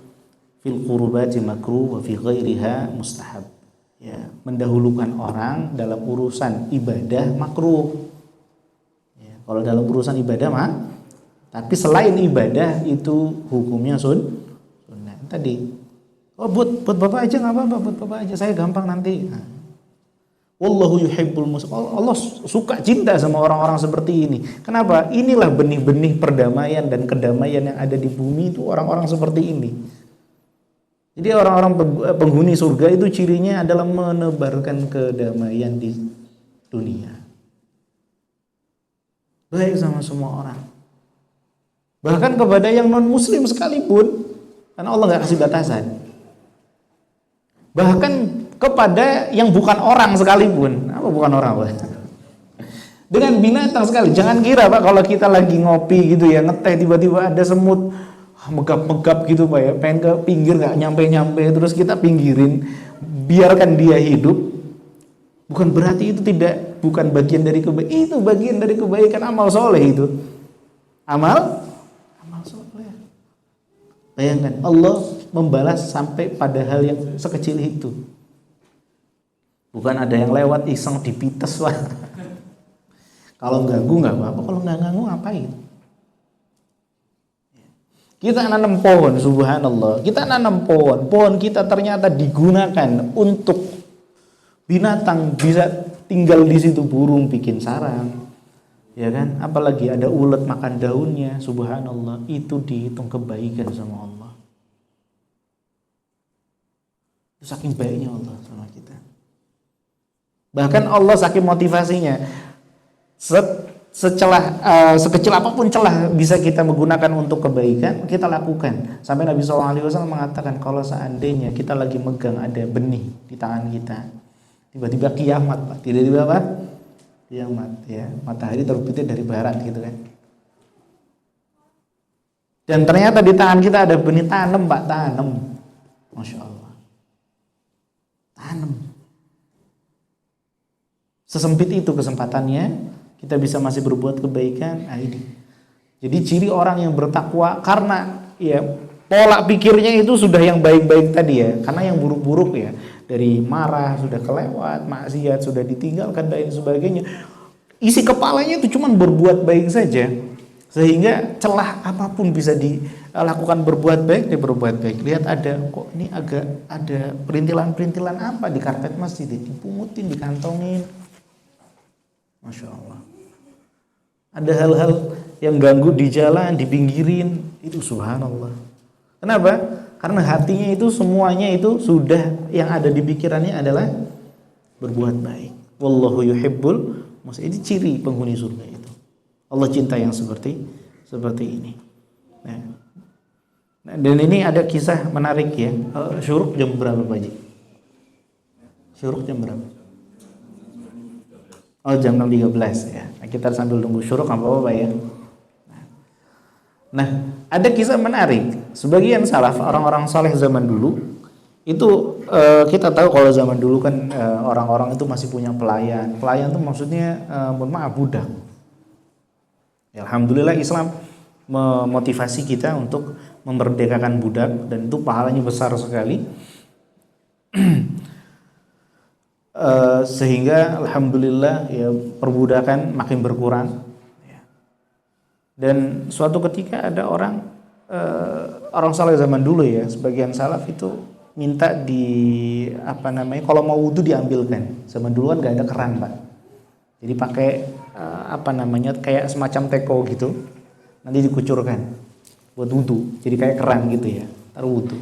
fil qurbati makruh wa fi ghairiha mustahab. Ya, mendahulukan orang dalam urusan ibadah makruh. Ya, kalau dalam urusan ibadah mah, tapi selain ibadah itu hukumnya sunnah. Tadi, oh buat bapak aja nggak apa-apa, buat bapak aja, saya gampang nanti. Nah, wallahu yuhibbul muhsinin. Allah suka, cinta sama orang-orang seperti ini. Kenapa? Inilah benih-benih perdamaian dan kedamaian yang ada di bumi itu orang-orang seperti ini. Jadi orang-orang penghuni surga itu cirinya adalah menebarkan kedamaian di dunia. Baik sama semua orang. Bahkan kepada yang non-muslim sekalipun. Karena Allah nggak kasih batasan. Bahkan kepada yang bukan orang sekalipun. Apa bukan orang, Pak? Dengan binatang sekali. Jangan kira, Pak, kalau kita lagi ngopi gitu ya, ngeteh, tiba-tiba ada semut megap-megap gitu, Pak, ya, pengen ke pinggir gak nyampe-nyampe, terus kita pinggirin, biarkan dia hidup. Bukan berarti itu bukan bagian dari kebaikan. Itu bagian dari kebaikan, amal soleh itu. Amal soleh. Bayangkan, Allah membalas sampai pada hal yang sekecil itu. Bukan ada yang lewat iseng dipites, Pak. Kalau ganggu nggak apa-apa, kalau nggak ganggu ngapain? Kita nanam pohon, subhanallah. Kita nanam pohon kita ternyata digunakan untuk binatang bisa tinggal di situ, burung bikin sarang, ya kan? Apalagi ada ulet makan daunnya, subhanallah. Itu dihitung kebaikan sama Allah. Itu saking baiknya Allah sama kita. Bahkan Allah saking motivasinya, sekecil apapun celah bisa kita menggunakan untuk kebaikan, kita lakukan. Sampai Nabi SAW mengatakan, kalau seandainya kita lagi megang ada benih di tangan kita, tiba-tiba kiamat, Pak. Tiba-tiba apa? Kiamat, ya. Matahari terbitnya dari barat gitu kan. Dan ternyata di tangan kita ada benih, tanam, Pak, tanam. Masya Allah. Tanam. Sesempit itu kesempatannya, kita bisa masih berbuat kebaikan. Nah, ini. Jadi ciri orang yang bertakwa, karena ya pola pikirnya itu sudah yang baik-baik tadi ya, karena yang buruk-buruk ya, dari marah sudah kelewat, maksiat sudah ditinggalkan dan sebagainya, isi kepalanya itu cuma berbuat baik saja, sehingga celah apapun bisa dilakukan berbuat baik, dia berbuat baik. Lihat ada kok ini agak ada perintilan-perintilan apa di karpet masjid, dipungutin, dikantongin, masya Allah. Ada hal-hal yang ganggu di jalan, dipinggirin, itu subhanallah. Kenapa? Karena hatinya itu semuanya itu sudah yang ada di pikirannya adalah berbuat baik. Wallahu yuhibbul muhsinin. Ini ciri penghuni surga itu. Allah cinta yang seperti ini. Nah, dan ini ada kisah menarik ya. Syuruk jam berapa Pak Haji? Syuruk jam berapa? Oh, jam 6.13 ya. Nah, kita sambil tunggu syuruk apa-apa ya. Nah, ada kisah menarik. Sebagian salaf, orang-orang saleh zaman dulu itu kita tahu kalau zaman dulu kan orang-orang itu masih punya pelayan. Pelayan itu maksudnya mohon maaf budak. Ya, alhamdulillah Islam memotivasi kita untuk memerdekakan budak dan itu pahalanya besar sekali. Sehingga alhamdulillah ya perbudakan makin berkurang. Dan suatu ketika ada orang saleh zaman dulu ya, sebagian salaf itu minta kalau mau wudu diambilkan. Zaman dulu kan nggak ada keran Pak, jadi pakai kayak semacam teko gitu, nanti dikucurkan buat wudu, jadi kayak keran gitu ya, taruh wudu.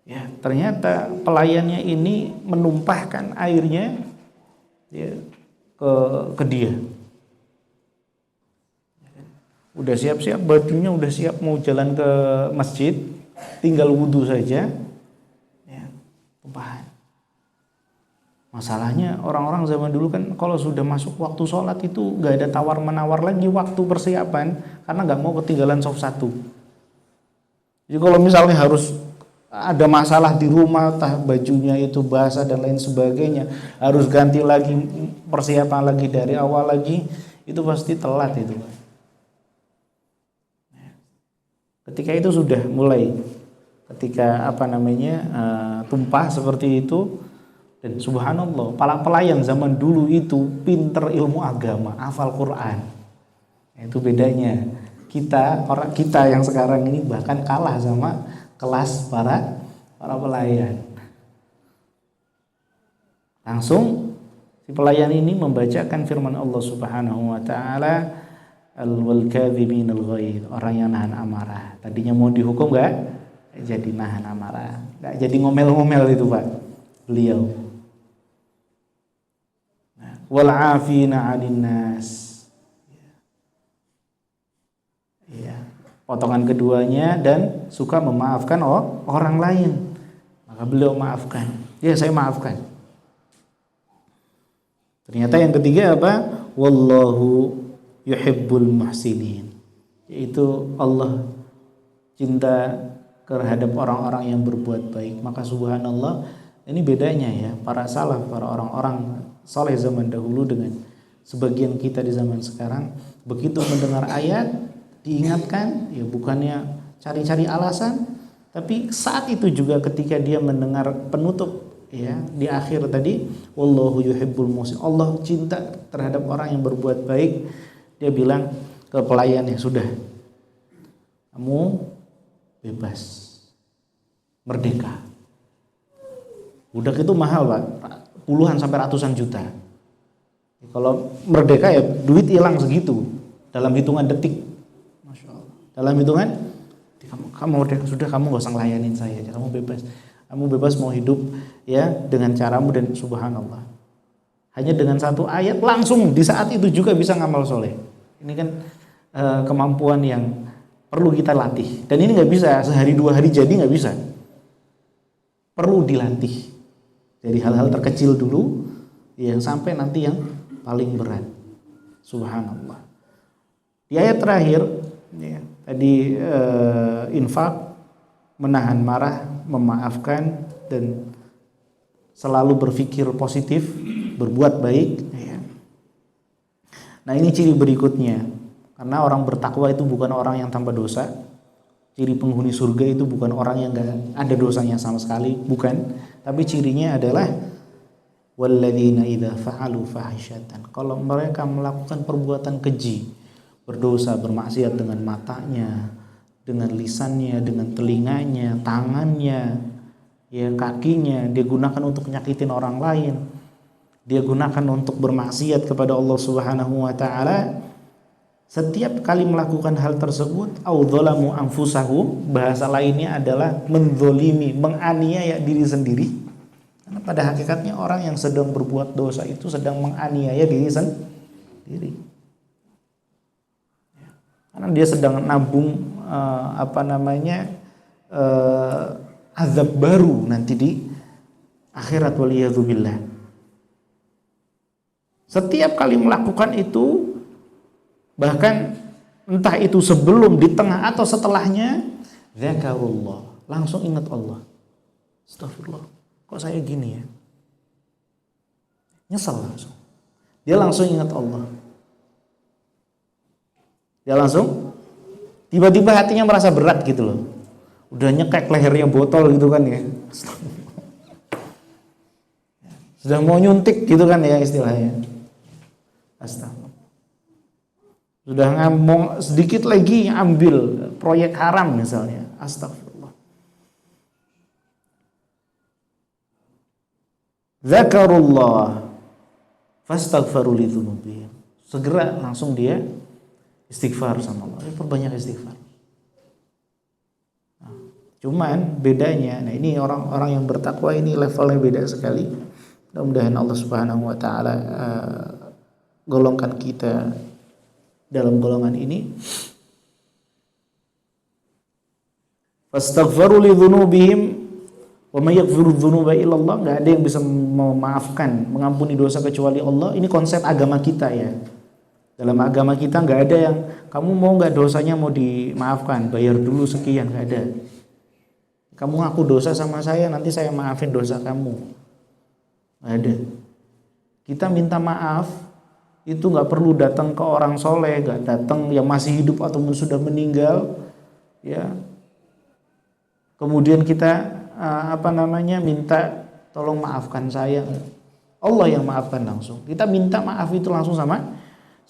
Ya ternyata pelayannya ini menumpahkan airnya ya, ke dia. Udah siap-siap, bajunya udah siap mau jalan ke masjid, tinggal wudu saja, ya, tumpahan. Masalahnya orang-orang zaman dulu kan kalau sudah masuk waktu sholat itu nggak ada tawar-menawar lagi waktu persiapan, karena nggak mau ketinggalan shaf 1. Jadi kalau misalnya harus ada masalah di rumah, bajunya itu basah dan lain sebagainya, harus ganti lagi, persiapan lagi dari awal lagi, itu pasti telat itu. Ketika itu sudah mulai, ketika tumpah seperti itu, dan subhanallah, para pelayan zaman dulu itu pinter ilmu agama, hafal Quran. Itu bedanya. Kita yang sekarang ini bahkan kalah sama kelas para pelayan. Langsung si pelayan ini membacakan firman Allah Subhanahu wa taala, wal kadhimin al ghaidh, orang yang nahan amarah. Tadinya mau dihukum enggak jadi nahan amarah, enggak jadi ngomel-ngomel itu Pak beliau. Wal afina 'anil nas. Ya. Potongan keduanya, dan suka memaafkan orang lain. Maka beliau maafkan. Ya, saya maafkan. Ternyata yang ketiga apa? Wallahu yuhibbul muhsinin, yaitu Allah cinta terhadap orang-orang yang berbuat baik. Maka subhanallah, ini bedanya ya para salaf, para orang-orang saleh zaman dahulu dengan sebagian kita di zaman sekarang. Begitu mendengar ayat diingatkan, ya bukannya cari-cari alasan, tapi saat itu juga ketika dia mendengar penutup ya di akhir tadi, wallahu yuhibbul muhsinin, Allah cinta terhadap orang yang berbuat baik. Dia bilang ke pelayannya, sudah, kamu bebas, merdeka. Budak itu mahal Pak, puluhan sampai ratusan juta. Kalau merdeka ya duit hilang segitu dalam hitungan detik. Masya Allah. Dalam hitungan, kamu sudah, kamu gak usah ngelayanin saya, kamu bebas. Kamu bebas mau hidup ya dengan caramu, dan subhanallah. Hanya dengan satu ayat langsung di saat itu juga bisa ngamal soleh. Ini kan kemampuan yang perlu kita latih. Dan ini nggak bisa sehari 2 hari jadi, nggak bisa. Perlu dilatih. Dari hal-hal terkecil dulu, yang sampai nanti yang paling berat. Subhanallah. Di ayat terakhir, ya, tadi infak, menahan marah, memaafkan, dan selalu berpikir positif, berbuat baik. Ya. Nah ini ciri berikutnya. Karena orang bertakwa itu bukan orang yang tanpa dosa, Ciri penghuni surga itu bukan orang yang nggak ada dosanya sama sekali, bukan. Tapi cirinya adalah walladzina idza fa'alu fahisyatan. Kalau mereka melakukan perbuatan keji, berdosa, bermaksiat dengan matanya, dengan lisannya, dengan telinganya, tangannya, ya kakinya, dia gunakan untuk nyakitin orang lain, dia gunakan untuk bermaksiat kepada Allah Subhanahu wa taala. Setiap kali melakukan hal tersebut, au dzalamu anfusahum, bahasa lainnya adalah menzolimi, menganiaya diri sendiri. Karena pada hakikatnya orang yang sedang berbuat dosa itu sedang menganiaya diri sendiri. Karena dia sedang nabung azab baru nanti di akhirat, waliyadzubillah. Setiap kali melakukan itu, bahkan entah itu sebelum, di tengah atau setelahnya, zakarullah, langsung ingat Allah. Astagfirullah, kok saya gini ya? Nyesal langsung. Dia langsung ingat Allah. Dia langsung tiba-tiba hatinya merasa berat gitu loh. Udah nyekek lehernya botol gitu kan ya. Sudah mau nyuntik gitu kan ya istilahnya. Astagfirullah. Sudah ngomong sedikit lagi ambil proyek haram misalnya. Astagfirullah. Zakarullah fastaghfaru lidzunubihim. Segera langsung dia istighfar sama Allah. Perbanyak istighfar. Nah, cuman bedanya, nah ini orang-orang yang bertakwa ini levelnya beda sekali. Mudah-mudahan Allah Subhanahu wa taala golongkan kita dalam golongan ini. Fastaghfaru lidzunubihim wa may yaghfiru dzunuba illallah. Enggak ada yang bisa memaafkan, mengampuni dosa kecuali Allah. Ini konsep agama kita ya. Dalam agama kita enggak ada yang kamu mau enggak dosanya mau dimaafkan, bayar dulu sekian, enggak ada. Kamu ngaku dosa sama saya, nanti saya maafin dosa kamu. Enggak ada. Kita minta maaf itu nggak perlu datang ke orang soleh, nggak datang yang masih hidup ataupun sudah meninggal, ya. Kemudian kita minta tolong maafkan saya, Allah yang maafkan langsung. Kita minta maaf itu langsung sama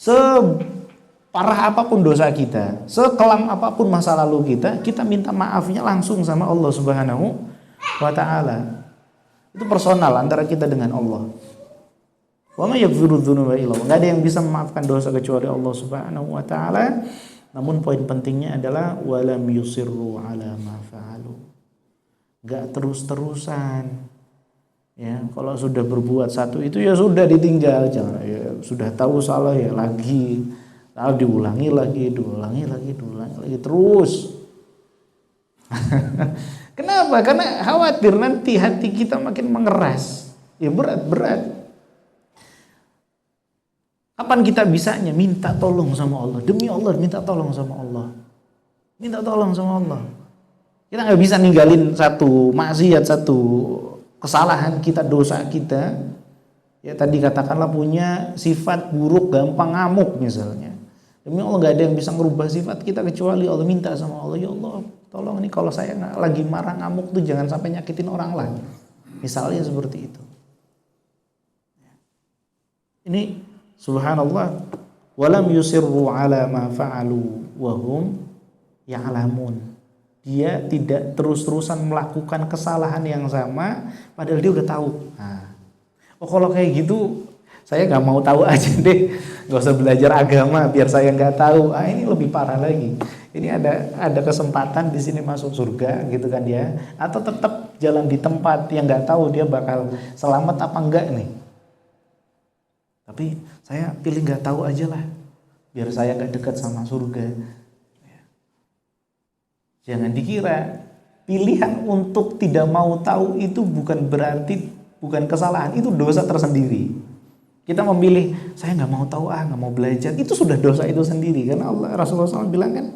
separah apapun dosa kita, sekelam apapun masa lalu kita minta maafnya langsung sama Allah Subhanahu wa taala. Itu personal antara kita dengan Allah. Wa may yaghfiru dzunuba illallah. Enggak ada yang bisa memaafkan dosa kecuali Allah Subhanahu wa taala. Namun poin pentingnya adalah walam yusirru ala ma fa'alu. Enggak terus-terusan. Ya, kalau sudah berbuat satu itu ya sudah ditinggal, jangan ya sudah tahu salah ya lagi. Lalu diulangi lagi terus. Kenapa? Karena khawatir nanti hati kita makin mengeras. Ya berat. Kapan kita bisanya minta tolong sama Allah? Demi Allah minta tolong sama Allah. Minta tolong sama Allah. Kita nggak bisa ninggalin satu maksiat, satu kesalahan kita, dosa kita. Ya tadi katakanlah punya sifat buruk, gampang ngamuk misalnya. Demi Allah nggak ada yang bisa merubah sifat kita kecuali Allah. Minta sama Allah, ya Allah tolong nih kalau saya lagi marah ngamuk tuh jangan sampai nyakitin orang lain. Misalnya seperti itu. Ini subhanallah, walam yusirru ala ma fa'alu wa hum ya'lamun. Dia tidak terus-terusan melakukan kesalahan yang sama padahal dia udah tahu. Nah, kalau kayak gitu saya nggak mau tahu aja deh, nggak usah belajar agama biar saya nggak tahu. Ini lebih parah lagi. Ini ada kesempatan di sini masuk surga gitu kan dia, atau tetap jalan di tempat yang nggak tahu dia bakal selamat apa enggak nih. Tapi saya pilih nggak tahu aja lah, biar saya nggak dekat sama surga. Jangan dikira pilihan untuk tidak mau tahu itu bukan kesalahan, itu dosa tersendiri. Kita memilih saya nggak mau tahu, nggak mau belajar, itu sudah dosa itu sendiri. Karena Rasulullah SAW bilang kan,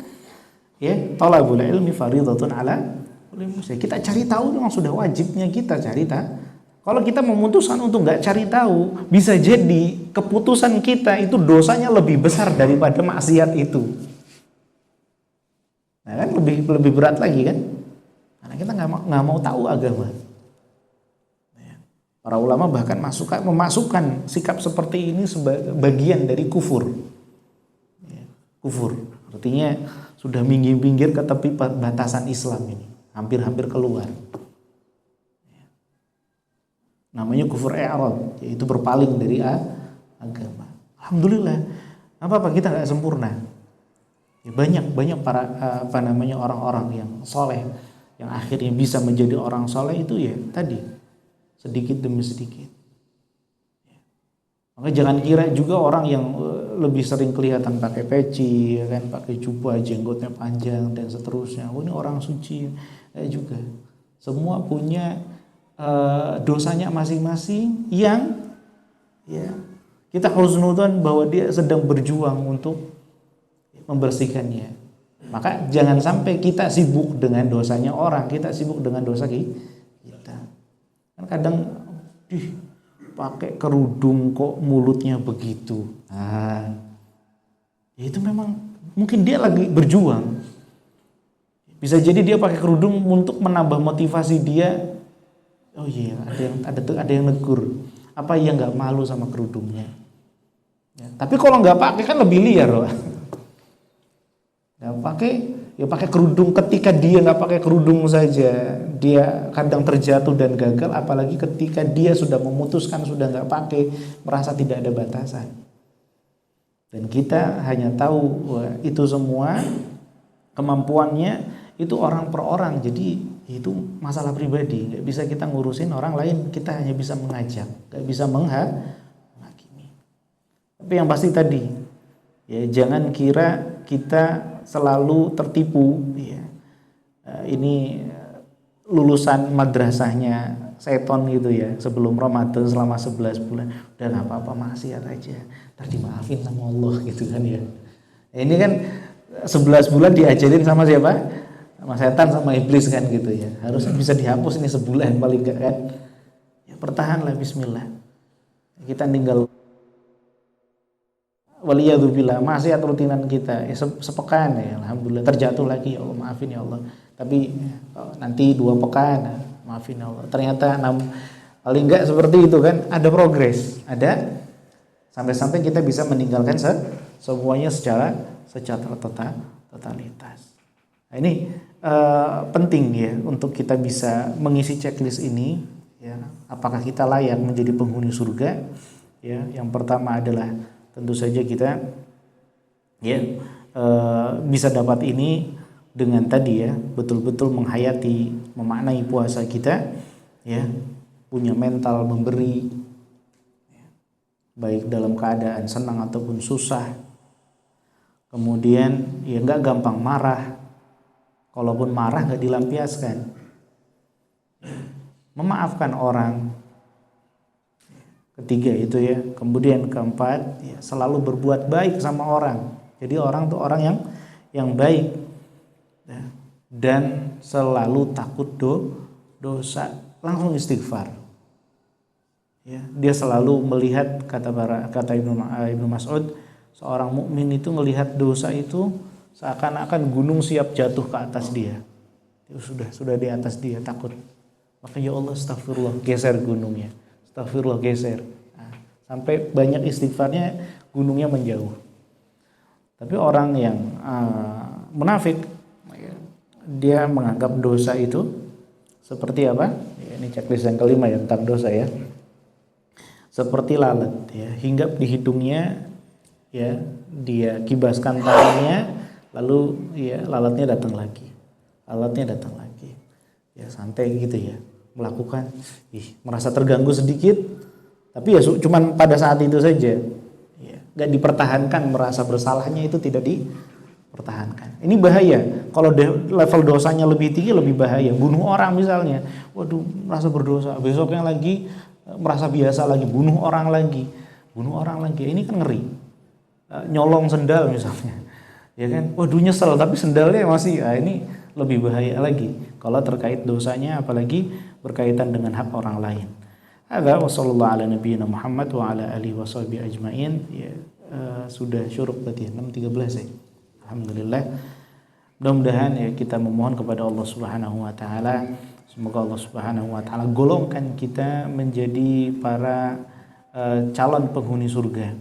ya talabul ilmi fardhatun ala kulli muslim. Kita cari tahu memang sudah wajibnya kita cari tahu. Kalau kita memutuskan untuk nggak cari tahu, bisa jadi keputusan kita itu dosanya lebih besar daripada maksiat itu. Nah kan lebih berat lagi kan, karena kita nggak mau tahu agama. Para ulama bahkan memasukkan sikap seperti ini sebagai bagian dari kufur. Kufur artinya sudah minggir-minggir ke tepi batasan Islam ini, hampir-hampir keluar. Namanya kufur i'rad, yaitu berpaling dari agama. Alhamdulillah, apa kita nggak sempurna. Ya, banyak para orang-orang yang soleh, yang akhirnya bisa menjadi orang soleh itu ya tadi sedikit demi sedikit. Maka jangan kira juga orang yang lebih sering kelihatan pakai peci, ya kan, pakai jubah, jenggotnya panjang dan seterusnya. Oh ini orang suci, juga. Semua punya dosanya masing-masing yang ya kita harus nonton bahwa dia sedang berjuang untuk membersihkannya. Maka jangan sampai kita sibuk dengan dosanya orang, kita sibuk dengan dosa kita. Kan kadang pakai kerudung kok mulutnya begitu. Nah, itu memang mungkin dia lagi berjuang. Bisa jadi dia pakai kerudung untuk menambah motivasi dia. Oh iya, ada yang negur. Apa ia nggak malu sama kerudungnya? Ya, tapi kalau nggak pakai kan lebih liar loh. Nggak pakai, ya pakai kerudung. Ketika dia nggak pakai kerudung saja, dia kadang terjatuh dan gagal. Apalagi ketika dia sudah memutuskan sudah nggak pakai, merasa tidak ada batasan. Dan kita hanya tahu wah, itu semua kemampuannya itu orang per orang. Jadi itu masalah pribadi. Nggak bisa kita ngurusin orang lain. Kita hanya bisa mengajak, nggak bisa menghakimi. Tapi yang pasti tadi, ya jangan kira kita selalu tertipu. Ya. Ini lulusan madrasahnya seton gitu ya, sebelum Ramadan selama 11 bulan udah nggak apa-apa, maksiat aja, ntar dimaafin sama Allah gitu kan ya. Ini kan 11 bulan diajarin sama siapa? Sama setan, sama iblis kan gitu ya. Harusnya bisa dihapus ini sebulan paling enggak kan. Ya pertahanlah, bismillah. Kita tinggal waliyadzubillah, maksiat rutinan kita ya, sepekan ya, alhamdulillah terjatuh lagi, ya Allah maafin ya Allah. Tapi nanti 2 pekan, maafin ya Allah. Ternyata paling enggak seperti itu kan, ada progres, ada sampai-sampai kita bisa meninggalkan semuanya secara totalitas. Nah, ini penting ya untuk kita bisa mengisi checklist ini ya, apakah kita layak menjadi penghuni surga ya. Yang pertama adalah tentu saja kita ya bisa dapat ini dengan tadi ya, betul-betul menghayati, memaknai puasa kita ya, punya mental memberi ya, baik dalam keadaan senang ataupun susah. Kemudian ya nggak gampang marah, kalaupun marah nggak dilampiaskan, memaafkan orang. Ketiga itu ya. Kemudian keempat ya, selalu berbuat baik sama orang. Jadi orang tuh orang yang baik ya, dan selalu takut dosa, langsung istighfar ya. Dia selalu melihat, kata Ibnu Mas'ud, seorang mukmin itu melihat dosa itu seakan-akan gunung siap jatuh ke atas dia. Itu sudah di atas dia, takut. Maka ya Allah, astagfirullah, geser gunungnya. Astagfirullah, geser. Nah, sampai banyak istighfarnya, gunungnya menjauh. Tapi orang yang munafik, dia menganggap dosa itu seperti apa? Ya, ini checklist yang kelima ya tentang dosa ya. Seperti lalat ya, hinggap di hidungnya ya, dia kibaskan tangannya, lalu ya lalatnya datang lagi. Ya santai gitu ya. Melakukan, merasa terganggu sedikit, tapi ya cuman pada saat itu saja ya, gak dipertahankan, merasa bersalahnya itu tidak dipertahankan. Ini bahaya, kalau level dosanya lebih tinggi lebih bahaya. Bunuh orang misalnya, waduh merasa berdosa, besoknya lagi merasa biasa lagi, bunuh orang lagi, ini kan ngeri. Nyolong sendal misalnya, ya kan, waduh nyesel tapi sendalnya masih, ini lebih bahaya lagi kalau terkait dosanya, apalagi berkaitan dengan hak orang lain. Hadza wa sallallahu ala nabiyyina Muhammad wa ala alihi washabihi ajmain. Ya, sudah syuruk berarti 6.13 ya. Alhamdulillah. Mudah-mudahan ya kita memohon kepada Allah Subhanahu wa taala, semoga Allah Subhanahu wa taala golongkan kita menjadi para calon penghuni surga.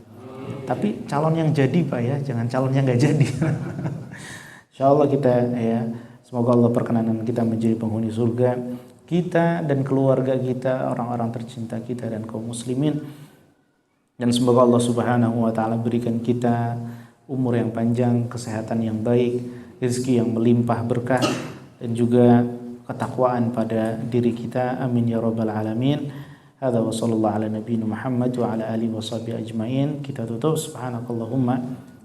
Tapi calon yang jadi Pak ya, jangan calon yang nggak jadi. Insyaallah kita ya, semoga Allah perkenanan kita menjadi penghuni surga, kita dan keluarga kita, orang-orang tercinta kita dan kaum muslimin. Dan semoga Allah Subhanahu wa taala berikan kita umur yang panjang, kesehatan yang baik, rezeki yang melimpah berkah, dan juga ketakwaan pada diri kita. Amin ya rabbal alamin. Hadza wa sallallahu ala nabiyina Muhammad wa ala alihi washabihi ajmain. Kita tutup, subhanakallahumma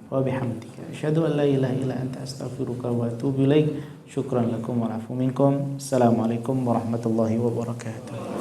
wa bihamdika asyhadu an la ilaha illa anta astaghfiruka wa atubu ilaik. Syukran lakum wa afu minkum. Assalamualaikum warahmatullahi wabarakatuh.